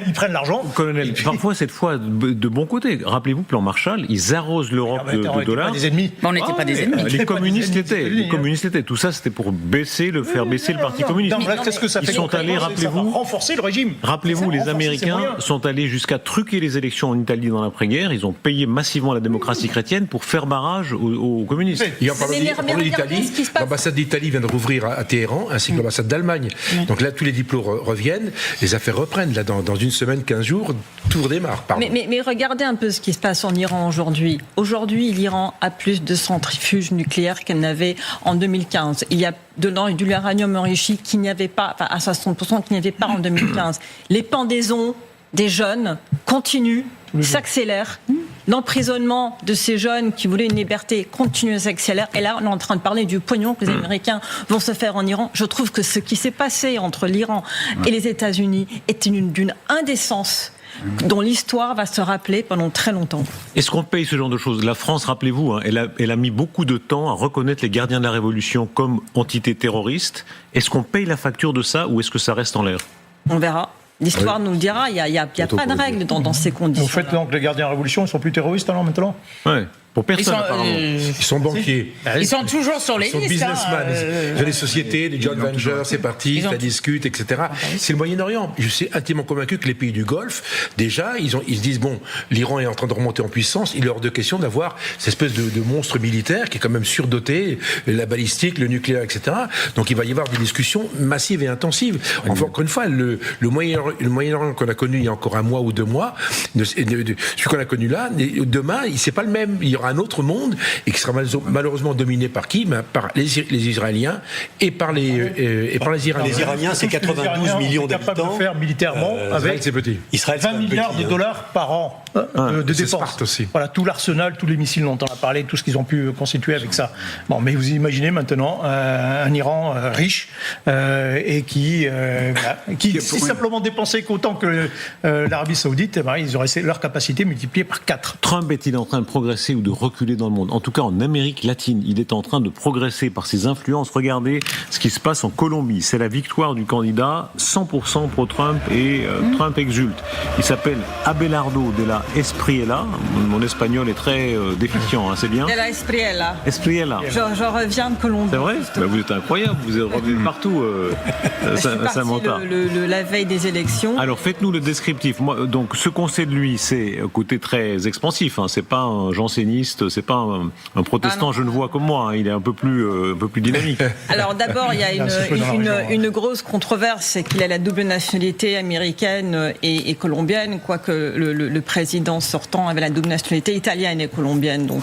Ils prennent l'argent. Colonel, parfois cette fois de bon côté. Rappelez-vous, plan Marshall, ils arrosent l'Europe de dollars. Des ennemis. On n'était pas des ennemis. Les communistes l'étaient. Tout ça, c'était pour faire baisser le Parti communiste. Qu'est-ce que ça fait ? Ils sont allés, rappelez-vous, renforcer le régime. Rappelez-vous, les Américains sont allés jusqu'à truquer les élections en Italie dans l'après-guerre. Ils ont payé massivement la démocratie chrétienne pour faire barrage aux communistes. Et en parlant d'Italie, l'ambassade d'Italie vient de rouvrir à Téhéran, ainsi que l'ambassade d'Allemagne. Donc là, tous les diplômes reviennent, les affaires reprennent. Là, dans une semaine, 15 jours, tout redémarre. Mais regardez un peu ce qui se passe en Iran aujourd'hui. Aujourd'hui, l'Iran a plus de centrifuges nucléaires qu'elle n'avait en 2015. Il y a dedans de l'uranium enrichi qu'il n'y avait pas, à 60%, qu'il n'y avait pas en 2015. Les pendaisons des jeunes continuent, s'accélèrent. L'emprisonnement de ces jeunes qui voulaient une liberté continue, s'accélère. Et là, on est en train de parler du pognon que les Américains vont se faire en Iran. Je trouve que ce qui s'est passé entre l'Iran et les États-Unis est d'une indécence dont l'histoire va se rappeler pendant très longtemps. Est-ce qu'on paye ce genre de choses ? La France, rappelez-vous, elle a mis beaucoup de temps à reconnaître les gardiens de la Révolution comme entité terroriste. Est-ce qu'on paye la facture de ça ou est-ce que ça reste en l'air ? On verra. L'histoire nous le dira, il n'y a pas de règle dans ces conditions. Vous faites donc les gardiens de la Révolution, ils ne sont plus terroristes alors maintenant ? Ouais. Pour personne, ils sont banquiers. Ils sont toujours sur les listes. Ils sont businessmen. Ils ont des sociétés, des joint ventures, c'est parti, ça discute, etc. C'est le Moyen-Orient. Je suis intimement convaincu que les pays du Golfe, déjà, ils se disent, bon, l'Iran est en train de remonter en puissance, il est hors de question d'avoir cette espèce de monstre militaire qui est quand même surdoté, la balistique, le nucléaire, etc. Donc il va y avoir des discussions massives et intensives. Enfin, encore une fois, le Moyen-Orient qu'on a connu il y a encore 1 mois ou 2 mois, celui qu'on a connu là, demain, c'est pas le même. Il y aura un autre monde et qui sera malheureusement dominé par qui ? Par les Israéliens et par les Iraniens. Les Iraniens, c'est 92 millions d'habitants. Capable de faire militairement avec c'est petit. Israël, 20 milliards de dollars par an de défense. Aussi. Voilà, tout l'arsenal, tous les missiles dont on a parlé, tout ce qu'ils ont pu constituer avec ça. Bon, mais vous imaginez maintenant un Iran riche et qui si simplement dépensait qu'autant que l'Arabie Saoudite, ils auraient leur capacité multipliée par 4. Trump est-il en train de progresser ou de reculer dans le monde. En tout cas, en Amérique latine, il est en train de progresser par ses influences. Regardez ce qui se passe en Colombie. C'est la victoire du candidat 100% pro-Trump et Trump exulte. Il s'appelle Abelardo de la Espriella. Mon espagnol est très déficient, hein, c'est bien. De la Espriella. Espriella. Je reviens de Colombie. C'est vrai ? Vous êtes incroyable, vous êtes revenu partout, Samantha. La veille des élections. Alors faites-nous le descriptif. Moi, donc ce qu'on sait de lui, c'est un côté très expansif. Hein. C'est pas un janséniste, c'est pas un protestant genevois comme moi. Hein. Il est un peu plus dynamique. Alors d'abord, il y a une grosse controverse, c'est qu'il a la double nationalité américaine et colombienne, quoique le président sortant avait la double nationalité italienne et colombienne. Donc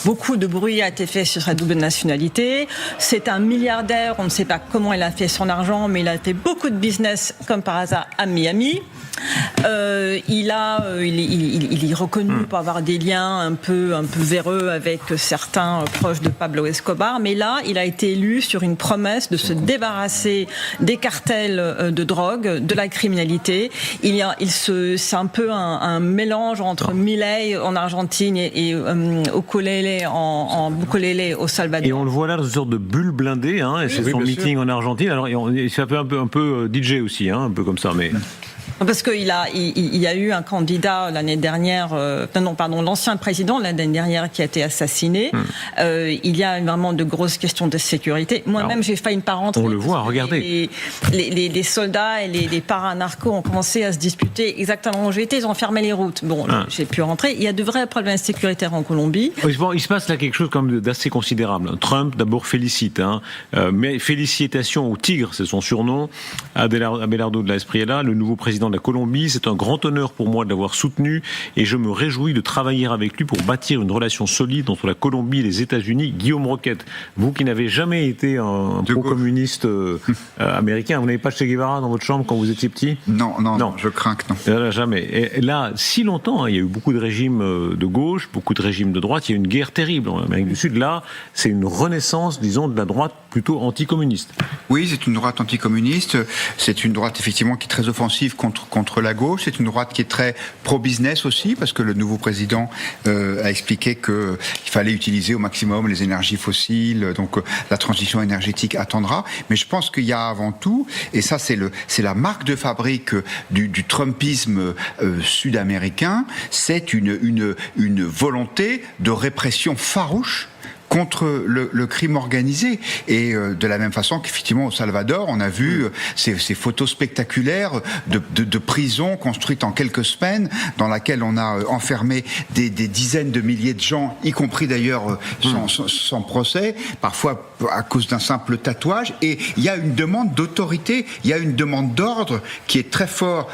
beaucoup de bruit a été fait sur sa double nationalité. C'est un milliardaire, on ne sait pas comment il a fait son argent, mais il a fait beaucoup de business, comme par hasard, à Miami. Il est reconnu pour avoir des liens un peu véreux avec certains proches de Pablo Escobar, mais là, il a été élu sur une promesse de se débarrasser des cartels de drogue, de la criminalité. C'est un peu un mélange entre Milei en Argentine et Bukele au Salvador. Et on le voit là dans une sorte de bulle blindée, hein, et c'est son meeting en Argentine. Alors, ça fait un peu DJ aussi, hein, un peu comme ça, mais... Parce qu'il y a eu un candidat l'année dernière, l'ancien président l'année dernière qui a été assassiné. Il y a vraiment de grosses questions de sécurité. Moi-même, j'ai failli ne pas rentrer. On le voit, regardez. Les soldats et les paranarcos ont commencé à se disputer exactement où j'étais. Ils ont fermé les routes. Bon, j'ai pu rentrer. Il y a de vrais problèmes sécuritaires en Colombie. Il se passe là quelque chose comme d'assez considérable. Trump, d'abord, félicite. Mais félicitations au tigre, c'est son surnom. Abelardo de la Espriella, le nouveau président de la Colombie. C'est un grand honneur pour moi de l'avoir soutenu et je me réjouis de travailler avec lui pour bâtir une relation solide entre la Colombie et les États-Unis. Guillaume Roquette, vous qui n'avez jamais été un pro-communiste américain, vous n'avez pas Che Guevara dans votre chambre quand vous étiez petit ? Non, je crains que non. Jamais. Et là, si longtemps, il y a eu beaucoup de régimes de gauche, beaucoup de régimes de droite. Il y a eu une guerre terrible en Amérique du Sud. Là, c'est une renaissance, disons, de la droite plutôt anticommuniste. Oui, c'est une droite anticommuniste. C'est une droite effectivement qui est très offensive contre la gauche. C'est une droite qui est très pro-business aussi, parce que le nouveau président a expliqué qu'il fallait utiliser au maximum les énergies fossiles. Donc la transition énergétique attendra. Mais je pense qu'il y a avant tout, et ça c'est la marque de fabrique du Trumpisme sud-américain, c'est une volonté de répression farouche contre le crime organisé. Et de la même façon qu'effectivement au Salvador, on a vu ces photos spectaculaires de prisons construites en quelques semaines, dans laquelle on a enfermé des dizaines de milliers de gens, y compris d'ailleurs sans procès, parfois à cause d'un simple tatouage. Et il y a une demande d'autorité, il y a une demande d'ordre qui est très fort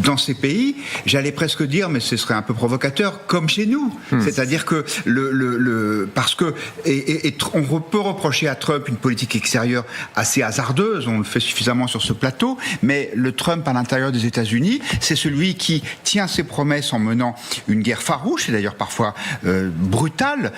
dans ces pays. J'allais presque dire, mais ce serait un peu provocateur, comme chez nous. C'est-à-dire que parce que et on peut reprocher à Trump une politique extérieure assez hasardeuse, on le fait suffisamment sur ce plateau, mais le Trump à l'intérieur des États-Unis, c'est celui qui tient ses promesses en menant une guerre farouche, et d'ailleurs parfois brutale,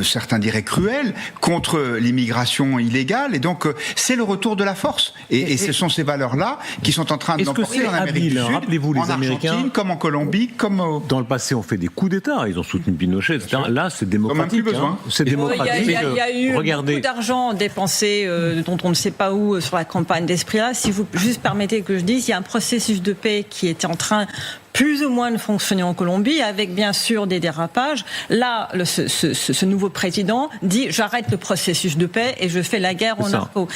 certains diraient cruelle, contre l'immigration illégale, et donc c'est le retour de la force. Et ce sont ces valeurs-là qui sont en train de l'emporter en Amérique du Sud, rappelez-vous, les en Argentine, Américains, comme en Colombie, comme dans le passé, on fait des coups d'État, ils ont soutenu Pinochet, etc. Là, c'est démocratique. C'est démocratique. Il y a eu beaucoup d'argent dépensé dont on ne sait pas où sur la campagne d'Espriella. Si vous juste permettez que je dise, il y a un processus de paix qui était en train plus ou moins de fonctionner en Colombie, avec bien sûr des dérapages. Là, ce nouveau président dit « j'arrête le processus de paix et je fais la guerre aux narcos ».